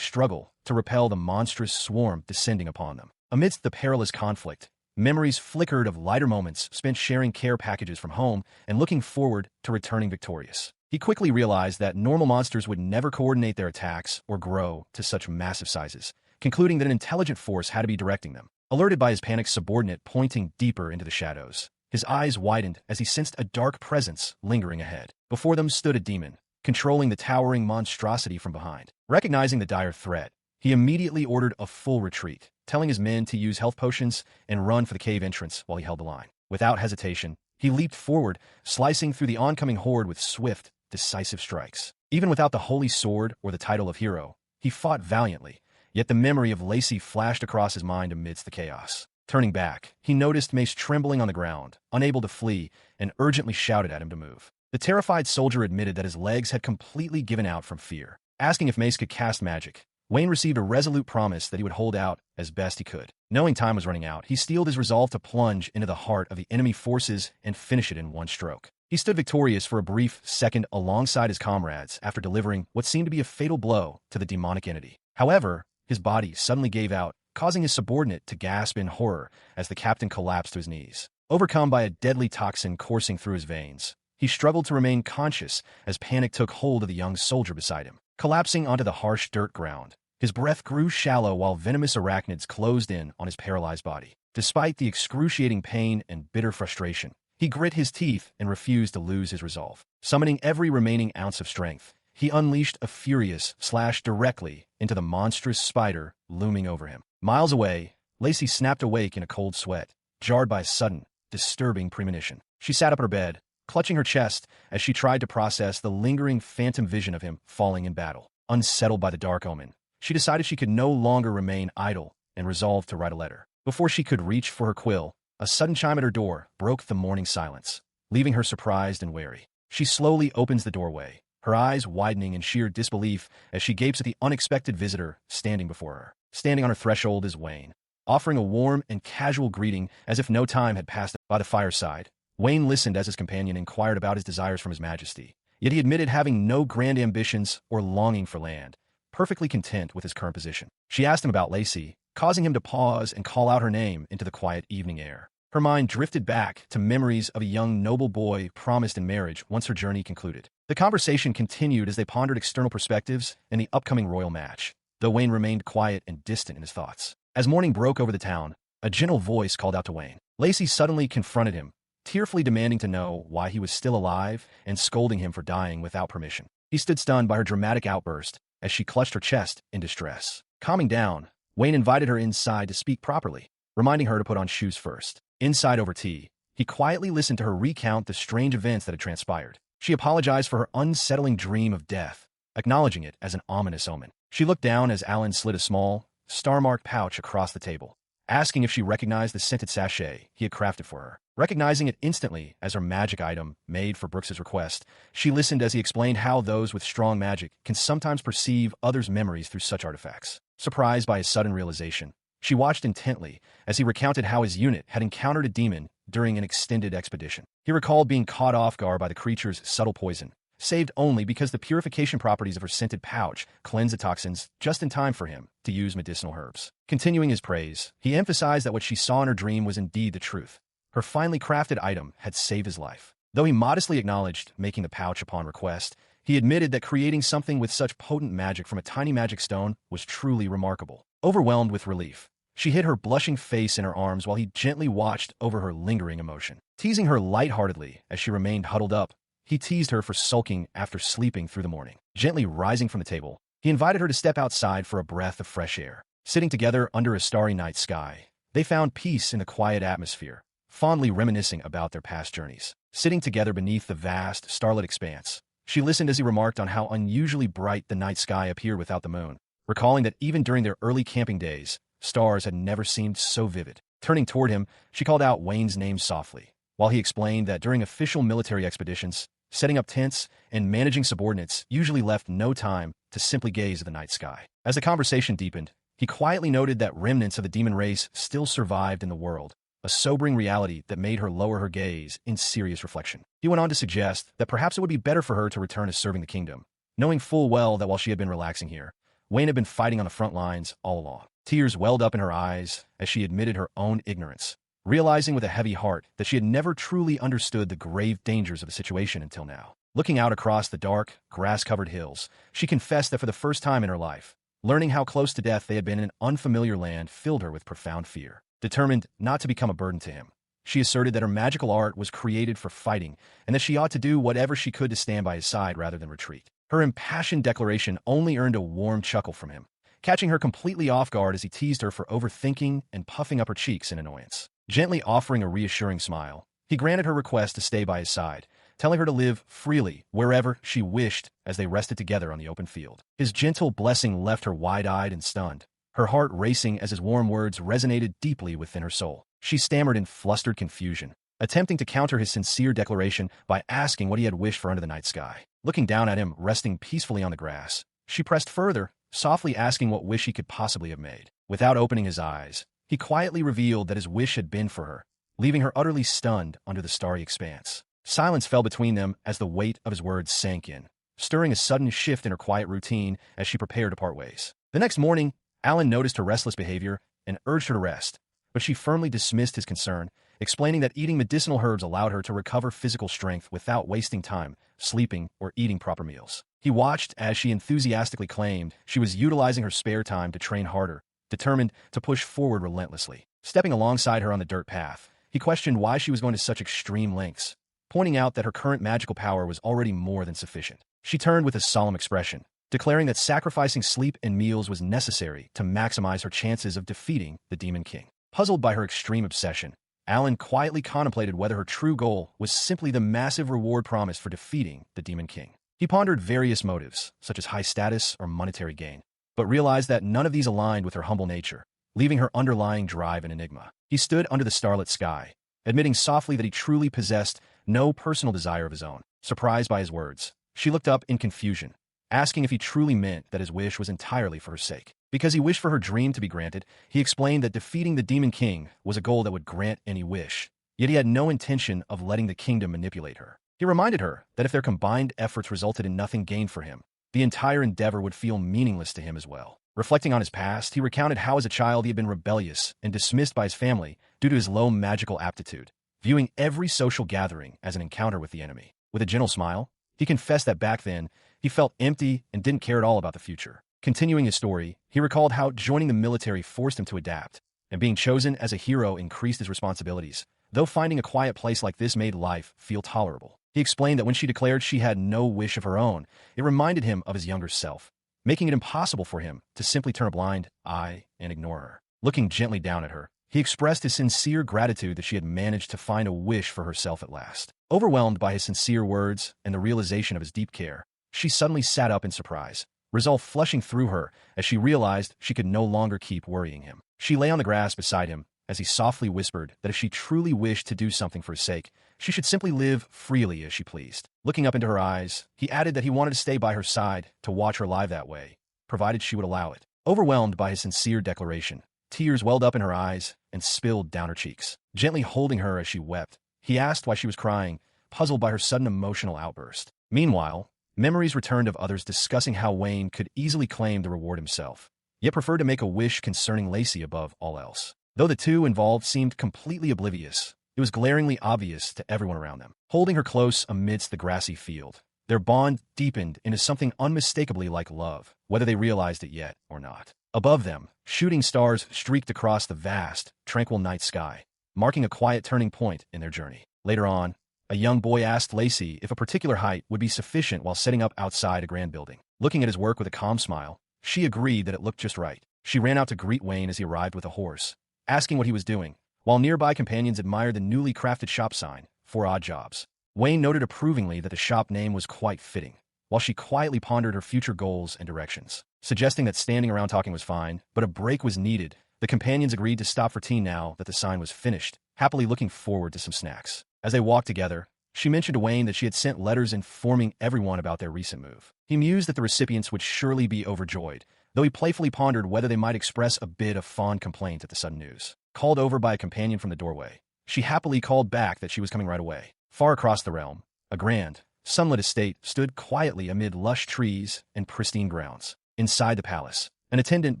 struggle to repel the monstrous swarm descending upon them. Amidst the perilous conflict, memories flickered of lighter moments spent sharing care packages from home and looking forward to returning victorious. He quickly realized that normal monsters would never coordinate their attacks or grow to such massive sizes, concluding that an intelligent force had to be directing them. Alerted by his panicked subordinate pointing deeper into the shadows, his eyes widened as he sensed a dark presence lingering ahead. Before them stood a demon, controlling the towering monstrosity from behind. Recognizing the dire threat, he immediately ordered a full retreat, telling his men to use health potions and run for the cave entrance while he held the line. Without hesitation, he leaped forward, slicing through the oncoming horde with swift, decisive strikes. Even without the holy sword or the title of hero, he fought valiantly, yet the memory of Lacey flashed across his mind amidst the chaos. Turning back, he noticed Mace trembling on the ground, unable to flee, and urgently shouted at him to move. The terrified soldier admitted that his legs had completely given out from fear. Asking if Mace could cast magic, Wayne received a resolute promise that he would hold out as best he could. Knowing time was running out, he steeled his resolve to plunge into the heart of the enemy forces and finish it in one stroke. He stood victorious for a brief second alongside his comrades after delivering what seemed to be a fatal blow to the demonic entity. However, his body suddenly gave out, causing his subordinate to gasp in horror as the captain collapsed to his knees. Overcome by a deadly toxin coursing through his veins, he struggled to remain conscious as panic took hold of the young soldier beside him. Collapsing onto the harsh dirt ground, his breath grew shallow while venomous arachnids closed in on his paralyzed body. Despite the excruciating pain and bitter frustration, he grit his teeth and refused to lose his resolve. Summoning every remaining ounce of strength, he unleashed a furious slash directly into the monstrous spider looming over him. Miles away, Lacey snapped awake in a cold sweat, jarred by a sudden, disturbing premonition. She sat up in her bed, clutching her chest as she tried to process the lingering phantom vision of him falling in battle. Unsettled by the dark omen, she decided she could no longer remain idle and resolved to write a letter. Before she could reach for her quill, a sudden chime at her door broke the morning silence, leaving her surprised and wary. She slowly opens the doorway, her eyes widening in sheer disbelief as she gapes at the unexpected visitor standing before her. Standing on her threshold is Wayne, offering a warm and casual greeting as if no time had passed. By the fireside, Wayne listened as his companion inquired about his desires from his majesty, yet he admitted having no grand ambitions or longing for land, perfectly content with his current position. She asked him about Lacey, causing him to pause and call out her name into the quiet evening air. Her mind drifted back to memories of a young noble boy promised in marriage once her journey concluded. The conversation continued as they pondered external perspectives and the upcoming royal match, though Wayne remained quiet and distant in his thoughts. As morning broke over the town, a gentle voice called out to Wayne. Lacey suddenly confronted him, tearfully demanding to know why he was still alive and scolding him for dying without permission. He stood stunned by her dramatic outburst as she clutched her chest in distress. Calming down, Wayne invited her inside to speak properly, reminding her to put on shoes first. Inside over tea, he quietly listened to her recount the strange events that had transpired. She apologized for her unsettling dream of death, acknowledging it as an ominous omen. She looked down as Alan slid a small, star-marked pouch across the table, asking if she recognized the scented sachet he had crafted for her. Recognizing it instantly as her magic item made for Brooks's request, she listened as he explained how those with strong magic can sometimes perceive others' memories through such artifacts. Surprised by his sudden realization, she watched intently as he recounted how his unit had encountered a demon during an extended expedition. He recalled being caught off guard by the creature's subtle poison, saved only because the purification properties of her scented pouch cleansed the toxins just in time for him to use medicinal herbs. Continuing his praise, he emphasized that what she saw in her dream was indeed the truth. Her finely crafted item had saved his life. Though he modestly acknowledged making the pouch upon request, he admitted that creating something with such potent magic from a tiny magic stone was truly remarkable. Overwhelmed with relief, she hid her blushing face in her arms while he gently watched over her lingering emotion. Teasing her lightheartedly as she remained huddled up, he teased her for sulking after sleeping through the morning. Gently rising from the table, he invited her to step outside for a breath of fresh air. Sitting together under a starry night sky, they found peace in the quiet atmosphere, fondly reminiscing about their past journeys. Sitting together beneath the vast, starlit expanse, she listened as he remarked on how unusually bright the night sky appeared without the moon. recalling that even during their early camping days, stars had never seemed so vivid. Turning toward him, she called out Wayne's name softly, while he explained that during official military expeditions, setting up tents and managing subordinates usually left no time to simply gaze at the night sky. As the conversation deepened, he quietly noted that remnants of the demon race still survived in the world, a sobering reality that made her lower her gaze in serious reflection. He went on to suggest that perhaps it would be better for her to return to serving the kingdom, knowing full well that while she had been relaxing here, Wayne had been fighting on the front lines all along. Tears welled up in her eyes as she admitted her own ignorance, realizing with a heavy heart that she had never truly understood the grave dangers of the situation until now. Looking out across the dark, grass-covered hills, she confessed that for the first time in her life, learning how close to death they had been in an unfamiliar land filled her with profound fear. Determined not to become a burden to him, she asserted that her magical art was created for fighting and that she ought to do whatever she could to stand by his side rather than retreat. Her impassioned declaration only earned a warm chuckle from him, catching her completely off guard as he teased her for overthinking and puffing up her cheeks in annoyance. Gently offering a reassuring smile, he granted her request to stay by his side, telling her to live freely wherever she wished as they rested together on the open field. His gentle blessing left her wide-eyed and stunned, her heart racing as his warm words resonated deeply within her soul. She stammered in flustered confusion, attempting to counter his sincere declaration by asking what he had wished for under the night sky. Looking down at him, resting peacefully on the grass, she pressed further, softly asking what wish he could possibly have made. Without opening his eyes, he quietly revealed that his wish had been for her, leaving her utterly stunned under the starry expanse. Silence fell between them as the weight of his words sank in, stirring a sudden shift in her quiet routine as she prepared to part ways. The next morning, Alan noticed her restless behavior and urged her to rest, but she firmly dismissed his concern, explaining that eating medicinal herbs allowed her to recover physical strength without wasting time sleeping or eating proper meals. He watched as she enthusiastically claimed she was utilizing her spare time to train harder, determined to push forward relentlessly. Stepping alongside her on the dirt path, he questioned why she was going to such extreme lengths, pointing out that her current magical power was already more than sufficient. She turned with a solemn expression, declaring that sacrificing sleep and meals was necessary to maximize her chances of defeating the Demon King. Puzzled by her extreme obsession, Alan quietly contemplated whether her true goal was simply the massive reward promised for defeating the Demon King. He pondered various motives, such as high status or monetary gain, but realized that none of these aligned with her humble nature, leaving her underlying drive an enigma. He stood under the starlit sky, admitting softly that he truly possessed no personal desire of his own. Surprised by his words, she looked up in confusion, asking if he truly meant that his wish was entirely for her sake. Because he wished for her dream to be granted, he explained that defeating the Demon King was a goal that would grant any wish, yet he had no intention of letting the kingdom manipulate her. He reminded her that if their combined efforts resulted in nothing gained for him, the entire endeavor would feel meaningless to him as well. Reflecting on his past, he recounted how as a child he had been rebellious and dismissed by his family due to his low magical aptitude, viewing every social gathering as an encounter with the enemy. With a gentle smile, he confessed that back then, he felt empty and didn't care at all about the future. Continuing his story, he recalled how joining the military forced him to adapt, and being chosen as a hero increased his responsibilities, though finding a quiet place like this made life feel tolerable. He explained that when she declared she had no wish of her own, it reminded him of his younger self, making it impossible for him to simply turn a blind eye and ignore her. Looking gently down at her, he expressed his sincere gratitude that she had managed to find a wish for herself at last. Overwhelmed by his sincere words and the realization of his deep care, she suddenly sat up in surprise, resolve flushing through her as she realized she could no longer keep worrying him. She lay on the grass beside him as he softly whispered that if she truly wished to do something for his sake, she should simply live freely as she pleased. Looking up into her eyes, he added that he wanted to stay by her side to watch her live that way, provided she would allow it. Overwhelmed by his sincere declaration, tears welled up in her eyes and spilled down her cheeks. Gently holding her as she wept, he asked why she was crying, puzzled by her sudden emotional outburst. Meanwhile, memories returned of others discussing how Wayne could easily claim the reward himself, yet preferred to make a wish concerning Lacey above all else. Though the two involved seemed completely oblivious, it was glaringly obvious to everyone around them. Holding her close amidst the grassy field, their bond deepened into something unmistakably like love, whether they realized it yet or not. Above them, shooting stars streaked across the vast, tranquil night sky, marking a quiet turning point in their journey. Later on, a young boy asked Lacey if a particular height would be sufficient while setting up outside a grand building. Looking at his work with a calm smile, she agreed that it looked just right. She ran out to greet Wayne as he arrived with a horse, asking what he was doing, while nearby companions admired the newly crafted shop sign, for odd jobs. Wayne noted approvingly that the shop name was quite fitting, while she quietly pondered her future goals and directions. suggesting that standing around talking was fine, but a break was needed. The companions agreed to stop for tea now that the sign was finished, happily looking forward to some snacks. As they walked together, she mentioned to Wayne that she had sent letters informing everyone about their recent move. He mused that the recipients would surely be overjoyed, though he playfully pondered whether they might express a bit of fond complaint at the sudden news. Called over by a companion from the doorway, she happily called back that she was coming right away. Far across the realm, a grand, sunlit estate stood quietly amid lush trees and pristine grounds. Inside the palace, an attendant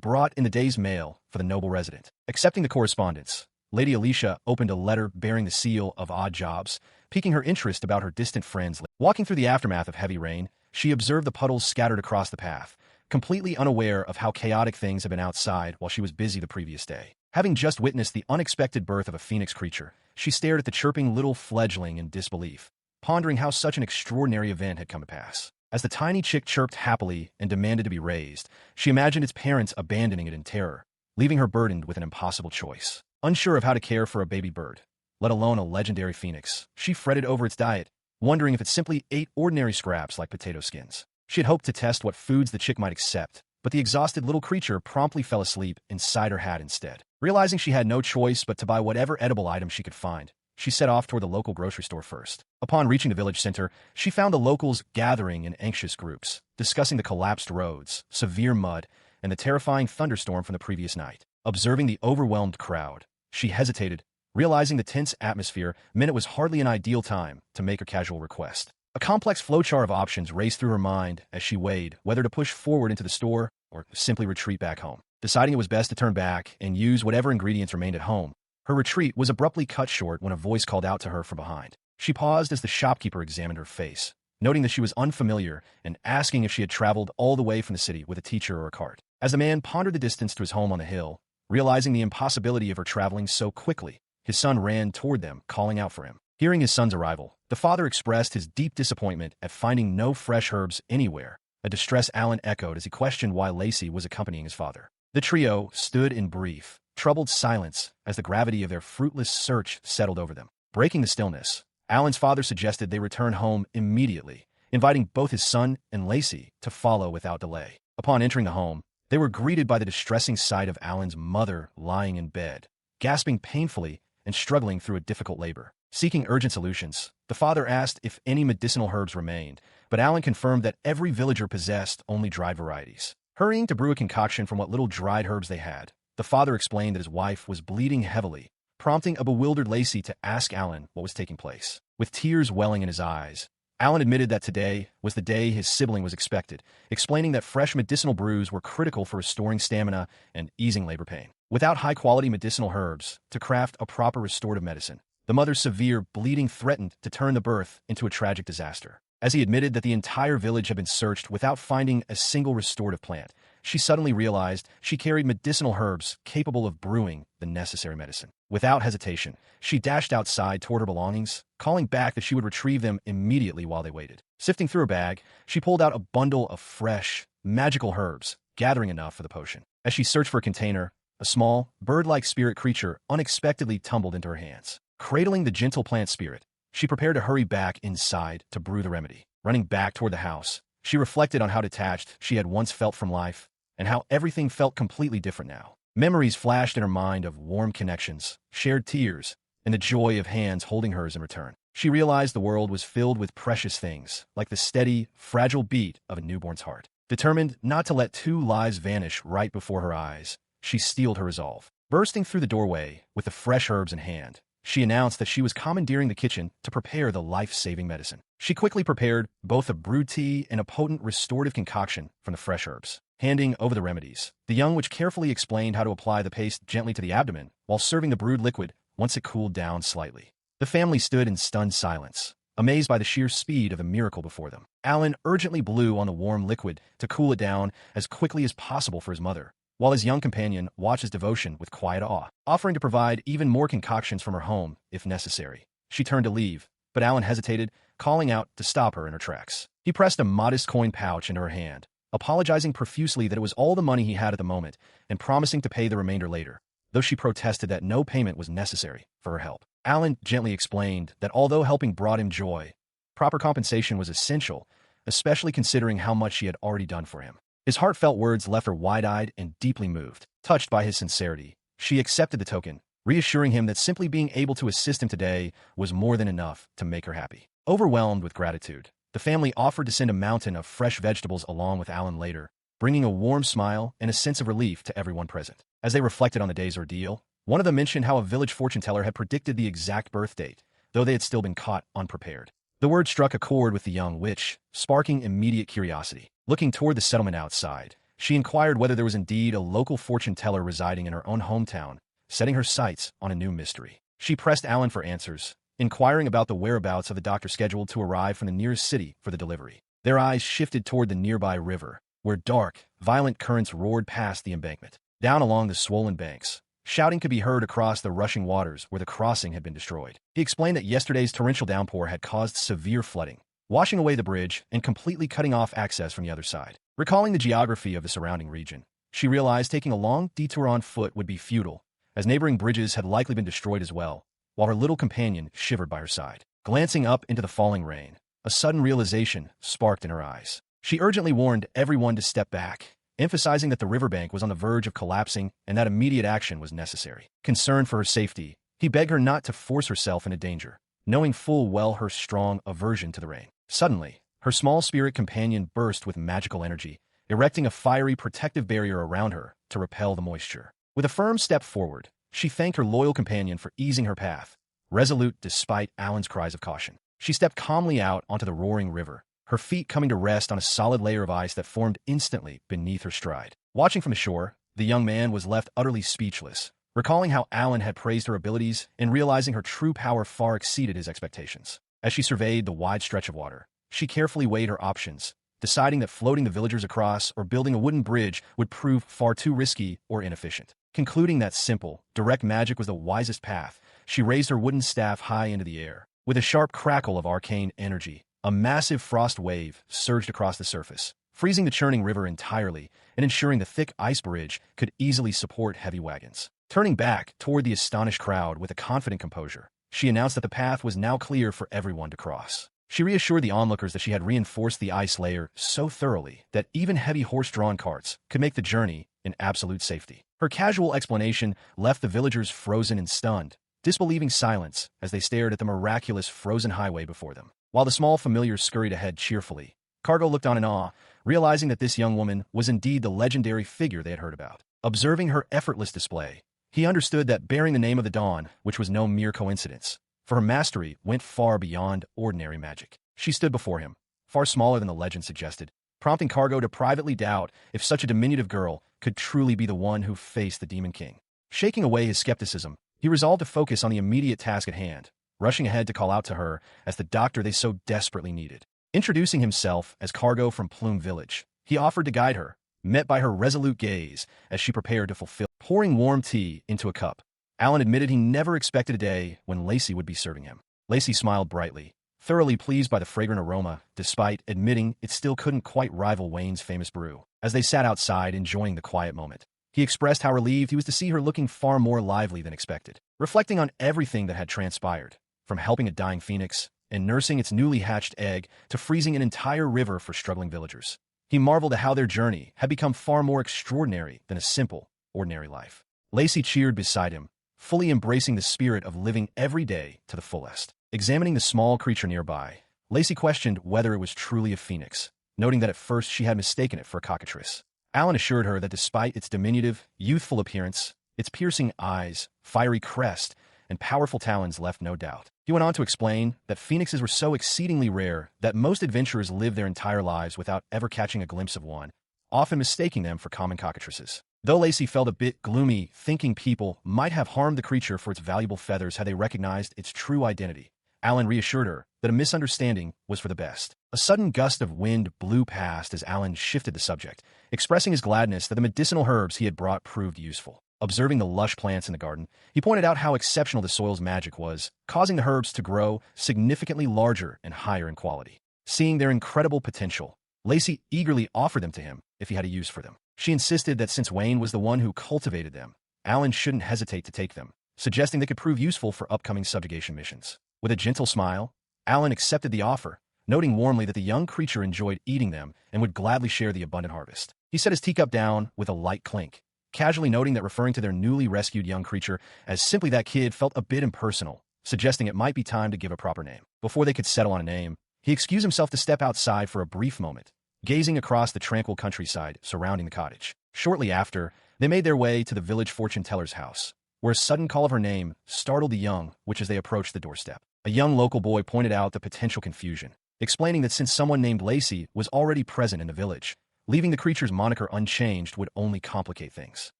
brought in the day's mail for the noble resident. Accepting the correspondence, Lady Alicia opened a letter bearing the seal of odd jobs, piquing her interest about her distant friends. Walking through the aftermath of heavy rain, she observed the puddles scattered across the path, completely unaware of how chaotic things had been outside while she was busy the previous day. Having just witnessed the unexpected birth of a phoenix creature, she stared at the chirping little fledgling in disbelief, pondering how such an extraordinary event had come to pass. As the tiny chick chirped happily and demanded to be raised, she imagined its parents abandoning it in terror, leaving her burdened with an impossible choice. Unsure of how to care for a baby bird, let alone a legendary phoenix, she fretted over its diet, wondering if it simply ate ordinary scraps like potato skins. She had hoped to test what foods the chick might accept, but the exhausted little creature promptly fell asleep inside her hat instead. Realizing she had no choice but to buy whatever edible item she could find, she set off toward the local grocery store first. Upon reaching the village center, she found the locals gathering in anxious groups, discussing the collapsed roads, severe mud, and the terrifying thunderstorm from the previous night. Observing the overwhelmed crowd, she hesitated, realizing the tense atmosphere meant it was hardly an ideal time to make a casual request. A complex flowchart of options raced through her mind as she weighed whether to push forward into the store or simply retreat back home. Deciding it was best to turn back and use whatever ingredients remained at home, her retreat was abruptly cut short when a voice called out to her from behind. She paused as the shopkeeper examined her face, noting that she was unfamiliar and asking if she had traveled all the way from the city with a teacher or a cart. As the man pondered the distance to his home on the hill, realizing the impossibility of her traveling so quickly, his son ran toward them, calling out for him. Hearing his son's arrival, the father expressed his deep disappointment at finding no fresh herbs anywhere, a distress Alan echoed as he questioned why Lacey was accompanying his father. The trio stood in brief, troubled silence as the gravity of their fruitless search settled over them. Breaking the stillness, Alan's father suggested they return home immediately, inviting both his son and Lacey to follow without delay. Upon entering the home, they were greeted by the distressing sight of Alan's mother lying in bed, gasping painfully and struggling through a difficult labor. Seeking urgent solutions, the father asked if any medicinal herbs remained, but Alan confirmed that every villager possessed only dried varieties. Hurrying to brew a concoction from what little dried herbs they had, the father explained that his wife was bleeding heavily, prompting a bewildered Lacey to ask Alan what was taking place. With tears welling in his eyes, Alan admitted that today was the day his sibling was expected, explaining that fresh medicinal brews were critical for restoring stamina and easing labor pain. Without high-quality medicinal herbs to craft a proper restorative medicine, the mother's severe bleeding threatened to turn the birth into a tragic disaster. As he admitted that the entire village had been searched without finding a single restorative plant, she suddenly realized she carried medicinal herbs capable of brewing the necessary medicine. Without hesitation, she dashed outside toward her belongings, calling back that she would retrieve them immediately while they waited. Sifting through her bag, she pulled out a bundle of fresh, magical herbs, gathering enough for the potion. As she searched for a container, a small, bird-like spirit creature unexpectedly tumbled into her hands. Cradling the gentle plant spirit, she prepared to hurry back inside to brew the remedy. Running back toward the house, she reflected on how detached she had once felt from life, and how everything felt completely different now. Memories flashed in her mind of warm connections, shared tears, and the joy of hands holding hers in return. She realized the world was filled with precious things, like the steady, fragile beat of a newborn's heart. Determined not to let two lives vanish right before her eyes, she steeled her resolve. Bursting through the doorway with the fresh herbs in hand, she announced that she was commandeering the kitchen to prepare the life-saving medicine. She quickly prepared both a brewed tea and a potent restorative concoction from the fresh herbs. Handing over the remedies, the young witch carefully explained how to apply the paste gently to the abdomen while serving the brewed liquid once it cooled down slightly. The family stood in stunned silence, amazed by the sheer speed of the miracle before them. Alan urgently blew on the warm liquid to cool it down as quickly as possible for his mother, while his young companion watched his devotion with quiet awe, offering to provide even more concoctions from her home if necessary. She turned to leave, but Alan hesitated, calling out to stop her in her tracks. He pressed a modest coin pouch into her hand, apologizing profusely that it was all the money he had at the moment and promising to pay the remainder later, though she protested that no payment was necessary for her help. Alan gently explained that although helping brought him joy, proper compensation was essential, especially considering how much she had already done for him. His heartfelt words left her wide-eyed and deeply moved. Touched by his sincerity, she accepted the token, reassuring him that simply being able to assist him today was more than enough to make her happy. Overwhelmed with gratitude, the family offered to send a mountain of fresh vegetables along with Alan later, bringing a warm smile and a sense of relief to everyone present. As they reflected on the day's ordeal, one of them mentioned how a village fortune teller had predicted the exact birth date, though they had still been caught unprepared. The word struck a chord with the young witch, sparking immediate curiosity. Looking toward the settlement outside, she inquired whether there was indeed a local fortune teller residing in her own hometown, setting her sights on a new mystery. She pressed Alan for answers, inquiring about the whereabouts of the doctor scheduled to arrive from the nearest city for the delivery. Their eyes shifted toward the nearby river, where dark, violent currents roared past the embankment. Down along the swollen banks, shouting could be heard across the rushing waters where the crossing had been destroyed. He explained that yesterday's torrential downpour had caused severe flooding, washing away the bridge and completely cutting off access from the other side. Recalling the geography of the surrounding region, she realized taking a long detour on foot would be futile, as neighboring bridges had likely been destroyed as well, while her little companion shivered by her side. Glancing up into the falling rain, a sudden realization sparked in her eyes. She urgently warned everyone to step back, emphasizing that the riverbank was on the verge of collapsing and that immediate action was necessary. Concerned for her safety, he begged her not to force herself into danger, knowing full well her strong aversion to the rain. Suddenly, her small spirit companion burst with magical energy, erecting a fiery protective barrier around her to repel the moisture. With a firm step forward, she thanked her loyal companion for easing her path, resolute despite Alan's cries of caution. She stepped calmly out onto the roaring river, her feet coming to rest on a solid layer of ice that formed instantly beneath her stride. Watching from the shore, the young man was left utterly speechless, recalling how Alan had praised her abilities and realizing her true power far exceeded his expectations. As she surveyed the wide stretch of water, she carefully weighed her options, deciding that floating the villagers across or building a wooden bridge would prove far too risky or inefficient. Concluding that simple, direct magic was the wisest path, she raised her wooden staff high into the air. With a sharp crackle of arcane energy, a massive frost wave surged across the surface, freezing the churning river entirely and ensuring the thick ice bridge could easily support heavy wagons. Turning back toward the astonished crowd with a confident composure, she announced that the path was now clear for everyone to cross. She reassured the onlookers that she had reinforced the ice layer so thoroughly that even heavy horse-drawn carts could make the journey in absolute safety. Her casual explanation left the villagers frozen and stunned, disbelieving silence as they stared at the miraculous frozen highway before them. While the small familiars scurried ahead cheerfully, Cargo looked on in awe, realizing that this young woman was indeed the legendary figure they had heard about. Observing her effortless display, he understood that bearing the name of the Dawn, which was no mere coincidence, for her mastery went far beyond ordinary magic. She stood before him, far smaller than the legend suggested, prompting Cargo to privately doubt if such a diminutive girl could truly be the one who faced the Demon King. Shaking away his skepticism, he resolved to focus on the immediate task at hand, rushing ahead to call out to her as the doctor they so desperately needed. Introducing himself as Cargo from Plume Village, he offered to guide her, met by her resolute gaze as she prepared to fulfill. Pouring warm tea into a cup, Alan admitted he never expected a day when Lacey would be serving him. Lacey smiled brightly, thoroughly pleased by the fragrant aroma, despite admitting it still couldn't quite rival Wayne's famous brew. As they sat outside enjoying the quiet moment, he expressed how relieved he was to see her looking far more lively than expected. Reflecting on everything that had transpired, from helping a dying phoenix and nursing its newly hatched egg to freezing an entire river for struggling villagers, he marveled at how their journey had become far more extraordinary than a simple, ordinary life. Lacey cheered beside him, fully embracing the spirit of living every day to the fullest. Examining the small creature nearby, Lacey questioned whether it was truly a phoenix, noting that at first she had mistaken it for a cockatrice. Alan assured her that despite its diminutive, youthful appearance, its piercing eyes, fiery crest, and powerful talons left no doubt. He went on to explain that phoenixes were so exceedingly rare that most adventurers live their entire lives without ever catching a glimpse of one, often mistaking them for common cockatrices. Though Lacey felt a bit gloomy, thinking people might have harmed the creature for its valuable feathers had they recognized its true identity, Alan reassured her that a misunderstanding was for the best. A sudden gust of wind blew past as Alan shifted the subject, expressing his gladness that the medicinal herbs he had brought proved useful. Observing the lush plants in the garden, he pointed out how exceptional the soil's magic was, causing the herbs to grow significantly larger and higher in quality. Seeing their incredible potential, Lacey eagerly offered them to him if he had a use for them. She insisted that since Wayne was the one who cultivated them, Alan shouldn't hesitate to take them, suggesting they could prove useful for upcoming subjugation missions. With a gentle smile, Alan accepted the offer, noting warmly that the young creature enjoyed eating them and would gladly share the abundant harvest. He set his teacup down with a light clink, casually noting that referring to their newly rescued young creature as simply that kid felt a bit impersonal, suggesting it might be time to give a proper name. Before they could settle on a name, he excused himself to step outside for a brief moment, gazing across the tranquil countryside surrounding the cottage. Shortly after, they made their way to the village fortune-teller's house, where a sudden call of her name startled the young witch as they approached the doorstep. A young local boy pointed out the potential confusion, explaining that since someone named Lacey was already present in the village, leaving the creature's moniker unchanged would only complicate things.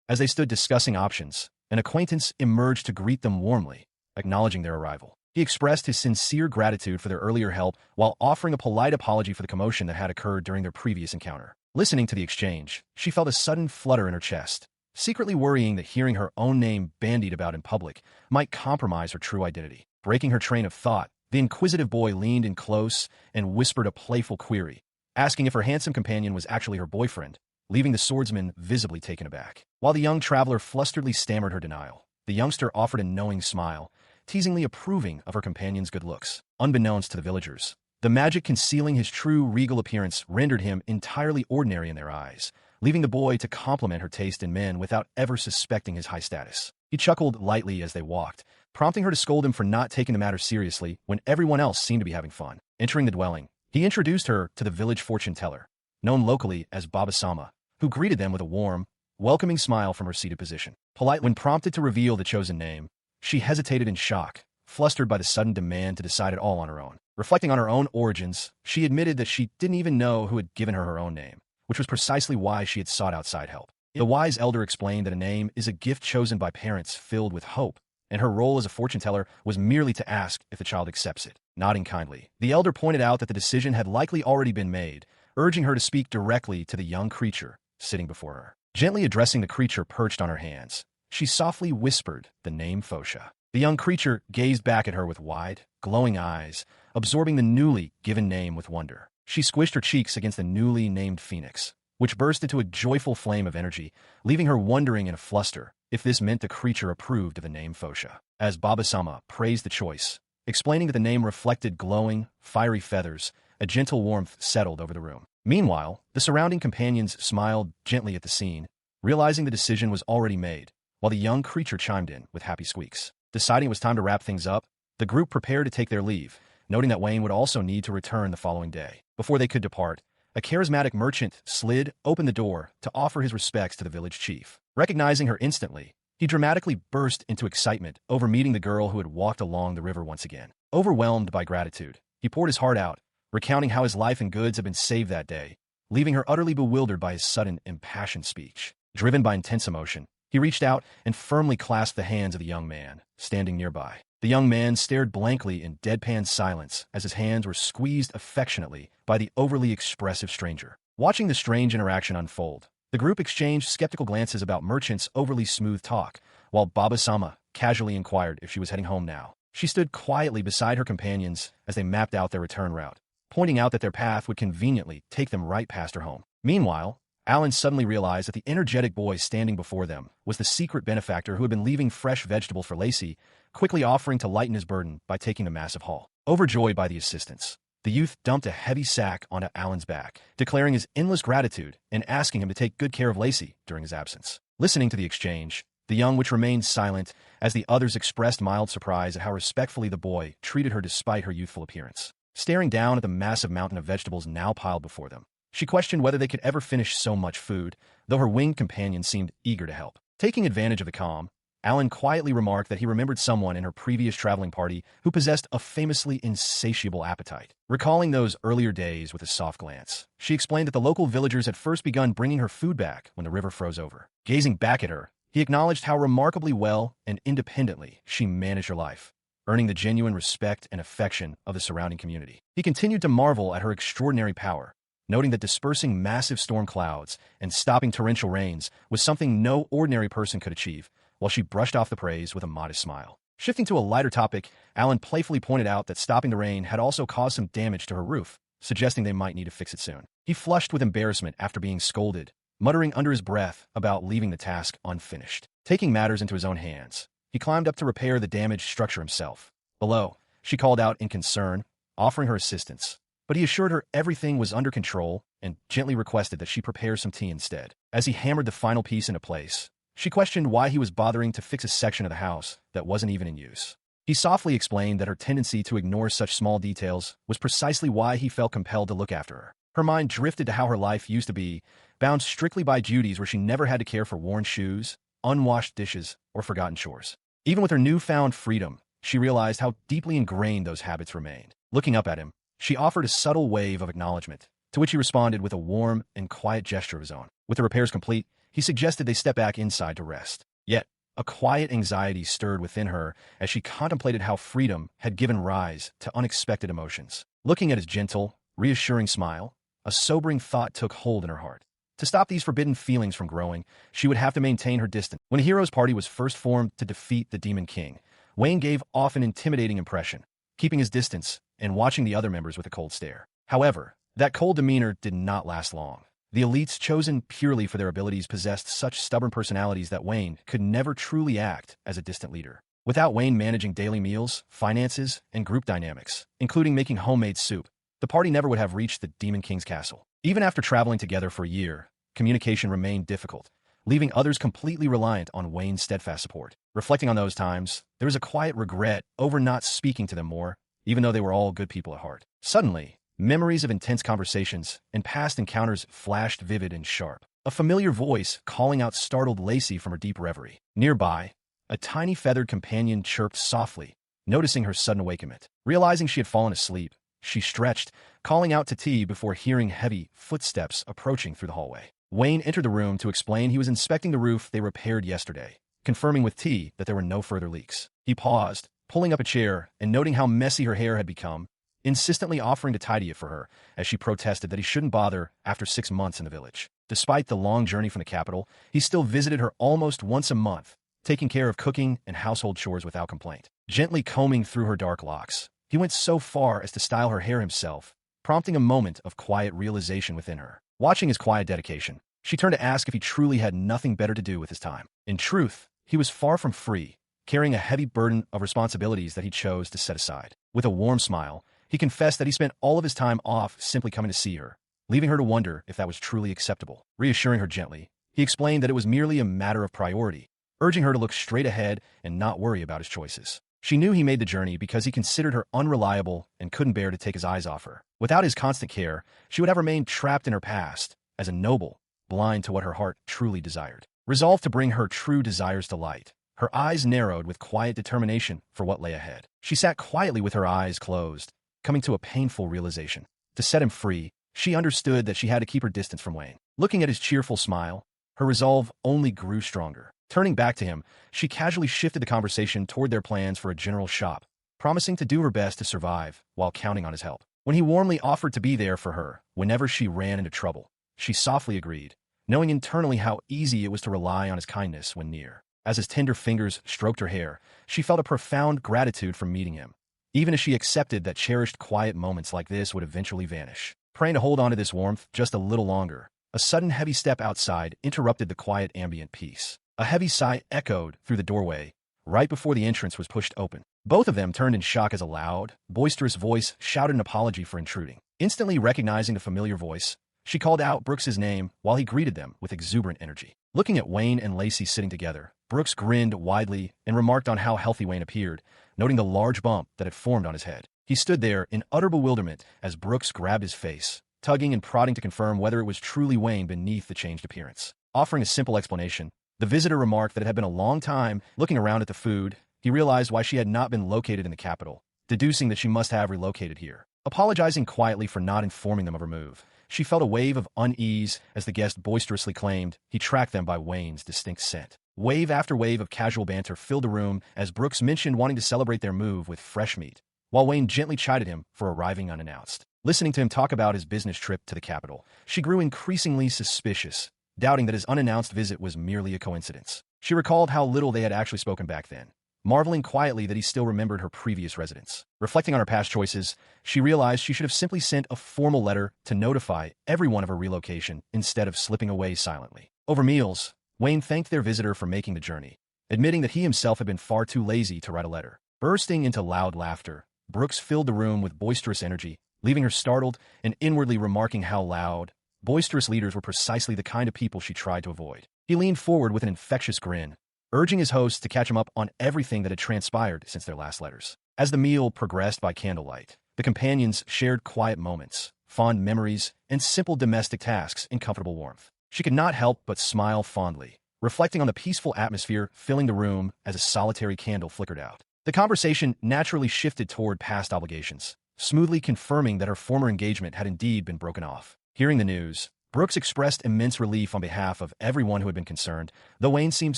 As they stood discussing options, an acquaintance emerged to greet them warmly, acknowledging their arrival. He expressed his sincere gratitude for their earlier help while offering a polite apology for the commotion that had occurred during their previous encounter. Listening to the exchange, she felt a sudden flutter in her chest, secretly worrying that hearing her own name bandied about in public might compromise her true identity. Breaking her train of thought, the inquisitive boy leaned in close and whispered a playful query, asking if her handsome companion was actually her boyfriend, leaving the swordsman visibly taken aback. While the young traveler flusteredly stammered her denial, the youngster offered a knowing smile, teasingly approving of her companion's good looks. Unbeknownst to the villagers, the magic concealing his true regal appearance rendered him entirely ordinary in their eyes, leaving the boy to compliment her taste in men without ever suspecting his high status. He chuckled lightly as they walked, prompting her to scold him for not taking the matter seriously when everyone else seemed to be having fun. Entering the dwelling, he introduced her to the village fortune-teller, known locally as Baba-sama, who greeted them with a warm, welcoming smile from her seated position. Polite when prompted to reveal the chosen name, she hesitated in shock, flustered by the sudden demand to decide it all on her own. Reflecting on her own origins, she admitted that she didn't even know who had given her own name, which was precisely why she had sought outside help. The wise elder explained that a name is a gift chosen by parents filled with hope, and her role as a fortune-teller was merely to ask if the child accepts it. Nodding kindly, the elder pointed out that the decision had likely already been made, urging her to speak directly to the young creature sitting before her. Gently addressing the creature perched on her hands, she softly whispered the name Fosha. The young creature gazed back at her with wide, glowing eyes, absorbing the newly given name with wonder. She squished her cheeks against the newly named phoenix, which burst into a joyful flame of energy, leaving her wondering in a fluster if this meant the creature approved of the name Fosha. As Baba-sama praised the choice, explaining that the name reflected glowing, fiery feathers, a gentle warmth settled over the room. Meanwhile, the surrounding companions smiled gently at the scene, realizing the decision was already made, while the young creature chimed in with happy squeaks. Deciding it was time to wrap things up, the group prepared to take their leave, noting that Wayne would also need to return the following day. Before they could depart, a charismatic merchant slid open the door to offer his respects to the village chief. Recognizing her instantly, he dramatically burst into excitement over meeting the girl who had walked along the river once again. Overwhelmed by gratitude, he poured his heart out, recounting how his life and goods had been saved that day, leaving her utterly bewildered by his sudden, impassioned speech. Driven by intense emotion, he reached out and firmly clasped the hands of the young man, standing nearby. The young man stared blankly in deadpan silence as his hands were squeezed affectionately by the overly expressive stranger. Watching the strange interaction unfold, the group exchanged skeptical glances about Merchant's overly smooth talk, while Baba-sama casually inquired if she was heading home now. She stood quietly beside her companions as they mapped out their return route, pointing out that their path would conveniently take them right past her home. Meanwhile, Alan suddenly realized that the energetic boy standing before them was the secret benefactor who had been leaving fresh vegetables for Lacey, quickly offering to lighten his burden by taking the massive haul. Overjoyed by the assistance, the youth dumped a heavy sack onto Alan's back, declaring his endless gratitude and asking him to take good care of Lacey during his absence. Listening to the exchange, the young witch remained silent as the others expressed mild surprise at how respectfully the boy treated her despite her youthful appearance. Staring down at the massive mountain of vegetables now piled before them, she questioned whether they could ever finish so much food, though her winged companion seemed eager to help. Taking advantage of the calm, Alan quietly remarked that he remembered someone in her previous traveling party who possessed a famously insatiable appetite. Recalling those earlier days with a soft glance, she explained that the local villagers had first begun bringing her food back when the river froze over. Gazing back at her, he acknowledged how remarkably well and independently she managed her life, earning the genuine respect and affection of the surrounding community. He continued to marvel at her extraordinary power, noting that dispersing massive storm clouds and stopping torrential rains was something no ordinary person could achieve, while she brushed off the praise with a modest smile. Shifting to a lighter topic, Alan playfully pointed out that stopping the rain had also caused some damage to her roof, suggesting they might need to fix it soon. He flushed with embarrassment after being scolded, muttering under his breath about leaving the task unfinished. Taking matters into his own hands, he climbed up to repair the damaged structure himself. Below, she called out in concern, offering her assistance, but he assured her everything was under control and gently requested that she prepare some tea instead. As he hammered the final piece into place, she questioned why he was bothering to fix a section of the house that wasn't even in use. He softly explained that her tendency to ignore such small details was precisely why he felt compelled to look after her. Her mind drifted to how her life used to be, bound strictly by duties where she never had to care for worn shoes, unwashed dishes, or forgotten chores. Even with her newfound freedom, she realized how deeply ingrained those habits remained. Looking up at him, she offered a subtle wave of acknowledgement, to which he responded with a warm and quiet gesture of his own. With the repairs complete, he suggested they step back inside to rest. Yet, a quiet anxiety stirred within her as she contemplated how freedom had given rise to unexpected emotions. Looking at his gentle, reassuring smile, a sobering thought took hold in her heart. To stop these forbidden feelings from growing, she would have to maintain her distance. When a hero's party was first formed to defeat the Demon King, Wayne gave off an intimidating impression, keeping his distance and watching the other members with a cold stare. However, that cold demeanor did not last long. The elites chosen purely for their abilities possessed such stubborn personalities that Wayne could never truly act as a distant leader. Without Wayne managing daily meals, finances, and group dynamics, including making homemade soup, the party never would have reached the Demon King's castle. Even after traveling together for a year, communication remained difficult, leaving others completely reliant on Wayne's steadfast support. Reflecting on those times, there was a quiet regret over not speaking to them more, even though they were all good people at heart. Suddenly, memories of intense conversations and past encounters flashed vivid and sharp. A familiar voice calling out startled Lacey from her deep reverie. Nearby, a tiny feathered companion chirped softly, noticing her sudden awakenment. Realizing she had fallen asleep, she stretched, calling out to T before hearing heavy footsteps approaching through the hallway. Wayne entered the room to explain he was inspecting the roof they repaired yesterday, confirming with T that there were no further leaks. He paused, pulling up a chair and noting how messy her hair had become, insistently offering to tidy it for her, as she protested that he shouldn't bother after 6 months in the village. Despite the long journey from the capital, he still visited her almost once a month, taking care of cooking and household chores without complaint. Gently combing through her dark locks, he went so far as to style her hair himself, prompting a moment of quiet realization within her. Watching his quiet dedication, she turned to ask if he truly had nothing better to do with his time. In truth, he was far from free, carrying a heavy burden of responsibilities that he chose to set aside. With a warm smile, he confessed that he spent all of his time off simply coming to see her, leaving her to wonder if that was truly acceptable. Reassuring her gently, he explained that it was merely a matter of priority, urging her to look straight ahead and not worry about his choices. She knew he made the journey because he considered her unreliable and couldn't bear to take his eyes off her. Without his constant care, she would have remained trapped in her past, as a noble, blind to what her heart truly desired. Resolved to bring her true desires to light, her eyes narrowed with quiet determination for what lay ahead. She sat quietly with her eyes closed, coming to a painful realization. To set him free, she understood that she had to keep her distance from Wayne. Looking at his cheerful smile, her resolve only grew stronger. Turning back to him, she casually shifted the conversation toward their plans for a general shop, promising to do her best to survive while counting on his help. When he warmly offered to be there for her whenever she ran into trouble, she softly agreed, knowing internally how easy it was to rely on his kindness when near. As his tender fingers stroked her hair, she felt a profound gratitude for meeting him, even as she accepted that cherished quiet moments like this would eventually vanish. Praying to hold on to this warmth just a little longer, a sudden heavy step outside interrupted the quiet ambient peace. A heavy sigh echoed through the doorway, right before the entrance was pushed open. Both of them turned in shock as a loud, boisterous voice shouted an apology for intruding. Instantly recognizing the familiar voice, she called out Brooks's name while he greeted them with exuberant energy. Looking at Wayne and Lacey sitting together, Brooks grinned widely and remarked on how healthy Wayne appeared, noting the large bump that had formed on his head. He stood there in utter bewilderment as Brooks grabbed his face, tugging and prodding to confirm whether it was truly Wayne beneath the changed appearance. Offering a simple explanation, the visitor remarked that it had been a long time. Looking around at the food, he realized why she had not been located in the capital, deducing that she must have relocated here. Apologizing quietly for not informing them of her move, she felt a wave of unease as the guest boisterously claimed he tracked them by Wayne's distinct scent. Wave after wave of casual banter filled the room as Brooks mentioned wanting to celebrate their move with fresh meat, while Wayne gently chided him for arriving unannounced. Listening to him talk about his business trip to the capital, she grew increasingly suspicious, doubting that his unannounced visit was merely a coincidence. She recalled how little they had actually spoken back then, marveling quietly that he still remembered her previous residence. Reflecting on her past choices, she realized she should have simply sent a formal letter to notify everyone of her relocation instead of slipping away silently. Over meals, Wayne thanked their visitor for making the journey, admitting that he himself had been far too lazy to write a letter. Bursting into loud laughter, Brooks filled the room with boisterous energy, leaving her startled and inwardly remarking how loud, Boisterous leaders were precisely the kind of people she tried to avoid. He leaned forward with an infectious grin, urging his hosts to catch him up on everything that had transpired since their last letters. As the meal progressed by candlelight, the companions shared quiet moments, fond memories, and simple domestic tasks in comfortable warmth. She could not help but smile fondly, reflecting on the peaceful atmosphere filling the room as a solitary candle flickered out. The conversation naturally shifted toward past obligations, smoothly confirming that her former engagement had indeed been broken off. Hearing the news, Brooks expressed immense relief on behalf of everyone who had been concerned, though Wayne seemed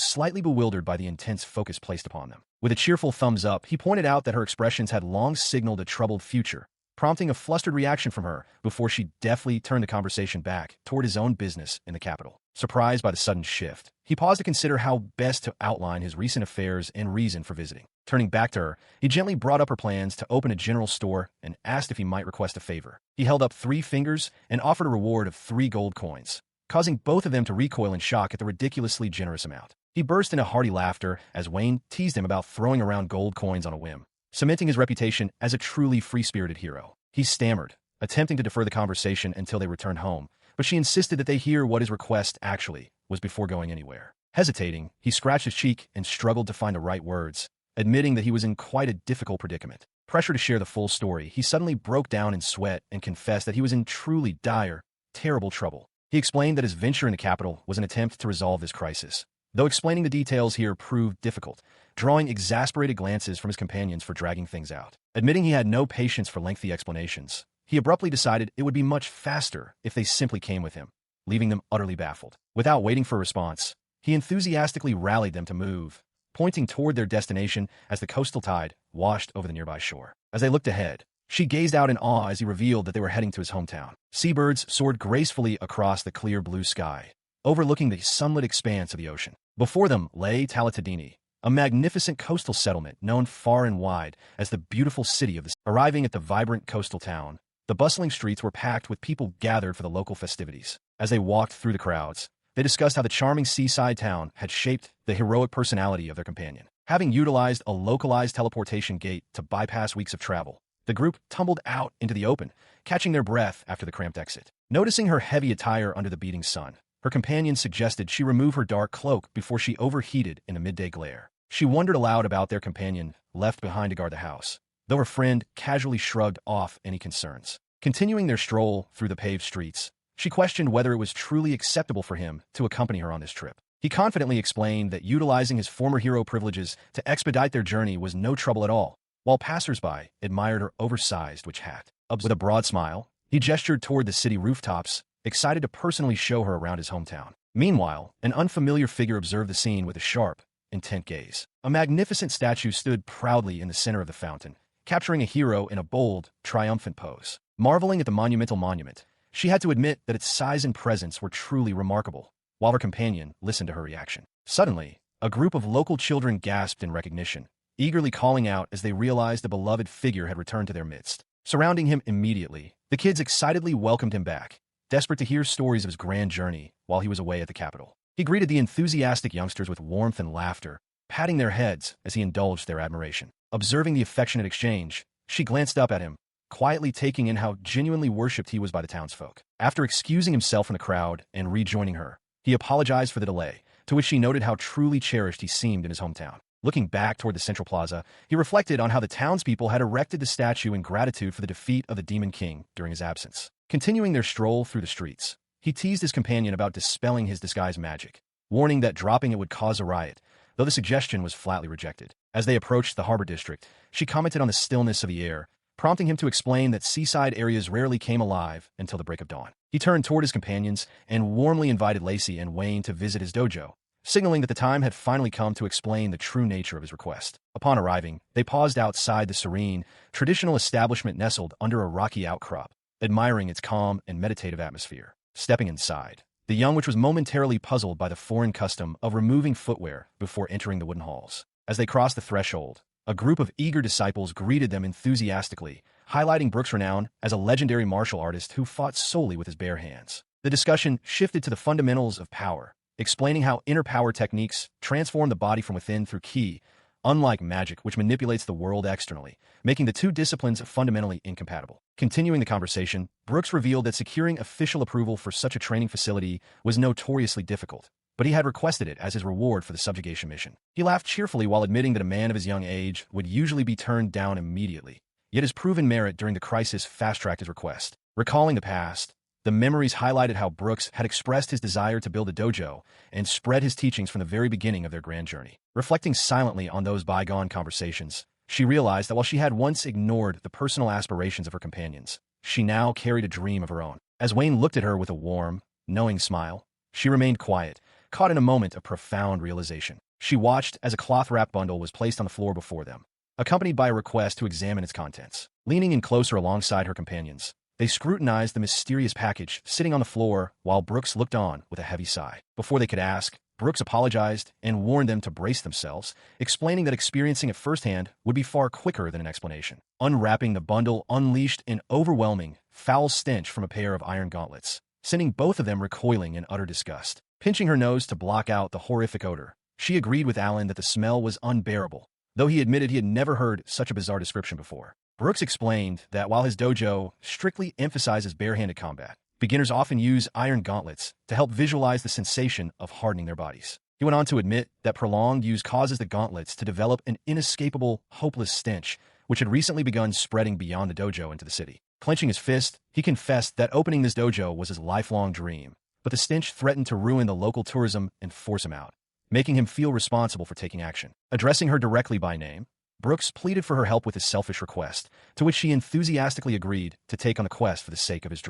slightly bewildered by the intense focus placed upon them. With a cheerful thumbs up, he pointed out that her expressions had long signaled a troubled future, prompting a flustered reaction from her before she deftly turned the conversation back toward his own business in the capital. Surprised by the sudden shift, he paused to consider how best to outline his recent affairs and reason for visiting. Turning back to her, he gently brought up her plans to open a general store and asked if he might request a favor. He held up 3 fingers and offered a reward of 3 gold coins, causing both of them to recoil in shock at the ridiculously generous amount. He burst into hearty laughter as Wayne teased him about throwing around gold coins on a whim, cementing his reputation as a truly free-spirited hero. He stammered, attempting to defer the conversation until they returned home, but she insisted that they hear what his request actually was before going anywhere. Hesitating, he scratched his cheek and struggled to find the right words, admitting that he was in quite a difficult predicament. Pressure to share the full story, he suddenly broke down in sweat and confessed that he was in truly dire, terrible trouble. He explained that his venture in the capital was an attempt to resolve this crisis, though explaining the details here proved difficult, drawing exasperated glances from his companions for dragging things out. Admitting he had no patience for lengthy explanations, he abruptly decided it would be much faster if they simply came with him, leaving them utterly baffled. Without waiting for a response, he enthusiastically rallied them to move, pointing toward their destination as the coastal tide washed over the nearby shore. As they looked ahead, she gazed out in awe as he revealed that they were heading to his hometown. Seabirds soared gracefully across the clear blue sky, overlooking the sunlit expanse of the ocean. Before them lay Talatadini, a magnificent coastal settlement known far and wide as the beautiful city of the sea. Arriving at the vibrant coastal town, the bustling streets were packed with people gathered for the local festivities. As they walked through the crowds, they discussed how the charming seaside town had shaped the heroic personality of their companion. Having utilized a localized teleportation gate to bypass weeks of travel, the group tumbled out into the open, catching their breath after the cramped exit. Noticing her heavy attire under the beating sun, her companion suggested she remove her dark cloak before she overheated in the midday glare. She wondered aloud about their companion left behind to guard the house, though her friend casually shrugged off any concerns. Continuing their stroll through the paved streets, she questioned whether it was truly acceptable for him to accompany her on this trip. He confidently explained that utilizing his former hero privileges to expedite their journey was no trouble at all, while passersby admired her oversized witch hat. With a broad smile, he gestured toward the city rooftops, excited to personally show her around his hometown. Meanwhile, an unfamiliar figure observed the scene with a sharp, intent gaze. A magnificent statue stood proudly in the center of the fountain, capturing a hero in a bold, triumphant pose. Marveling at the monumental monument, she had to admit that its size and presence were truly remarkable, while her companion listened to her reaction. Suddenly, a group of local children gasped in recognition, eagerly calling out as they realized the beloved figure had returned to their midst. Surrounding him immediately, the kids excitedly welcomed him back, desperate to hear stories of his grand journey while he was away at the capital. He greeted the enthusiastic youngsters with warmth and laughter, patting their heads as he indulged their admiration. Observing the affectionate exchange, she glanced up at him, quietly taking in how genuinely worshipped he was by the townsfolk. After excusing himself from the crowd and rejoining her, he apologized for the delay, to which she noted how truly cherished he seemed in his hometown. Looking back toward the central plaza, he reflected on how the townspeople had erected the statue in gratitude for the defeat of the Demon King during his absence. Continuing their stroll through the streets, he teased his companion about dispelling his disguise magic, warning that dropping it would cause a riot, though the suggestion was flatly rejected. As they approached the harbor district, she commented on the stillness of the air, prompting him to explain that seaside areas rarely came alive until the break of dawn. He turned toward his companions and warmly invited Lacey and Wayne to visit his dojo, signaling that the time had finally come to explain the true nature of his request. Upon arriving, they paused outside the serene, traditional establishment nestled under a rocky outcrop, admiring its calm and meditative atmosphere. Stepping inside, the young witch was momentarily puzzled by the foreign custom of removing footwear before entering the wooden halls. As they crossed the threshold, a group of eager disciples greeted them enthusiastically, highlighting Brooks' renown as a legendary martial artist who fought solely with his bare hands. The discussion shifted to the fundamentals of power, explaining how inner power techniques transform the body from within through ki, unlike magic, which manipulates the world externally, making the two disciplines fundamentally incompatible. Continuing the conversation, Brooks revealed that securing official approval for such a training facility was notoriously difficult, but he had requested it as his reward for the subjugation mission. He laughed cheerfully while admitting that a man of his young age would usually be turned down immediately, yet his proven merit during the crisis fast-tracked his request. Recalling the past, the memories highlighted how Brooks had expressed his desire to build a dojo and spread his teachings from the very beginning of their grand journey. Reflecting silently on those bygone conversations, she realized that while she had once ignored the personal aspirations of her companions, she now carried a dream of her own. As Wayne looked at her with a warm, knowing smile, she remained quiet, caught in a moment of profound realization. She watched as a cloth-wrapped bundle was placed on the floor before them, accompanied by a request to examine its contents. Leaning in closer alongside her companions, they scrutinized the mysterious package sitting on the floor while Brooks looked on with a heavy sigh. Before they could ask, Brooks apologized and warned them to brace themselves, explaining that experiencing it firsthand would be far quicker than an explanation. Unwrapping the bundle unleashed an overwhelming, foul stench from a pair of iron gauntlets, sending both of them recoiling in utter disgust. Pinching her nose to block out the horrific odor, she agreed with Alan that the smell was unbearable, though he admitted he had never heard such a bizarre description before. Brooks explained that while his dojo strictly emphasizes barehanded combat, beginners often use iron gauntlets to help visualize the sensation of hardening their bodies. He went on to admit that prolonged use causes the gauntlets to develop an inescapable, hopeless stench, which had recently begun spreading beyond the dojo into the city. Clenching his fist, he confessed that opening this dojo was his lifelong dream, but the stench threatened to ruin the local tourism and force him out, making him feel responsible for taking action. Addressing her directly by name, Brooks pleaded for her help with his selfish request, to which she enthusiastically agreed to take on the quest for the sake of his dream.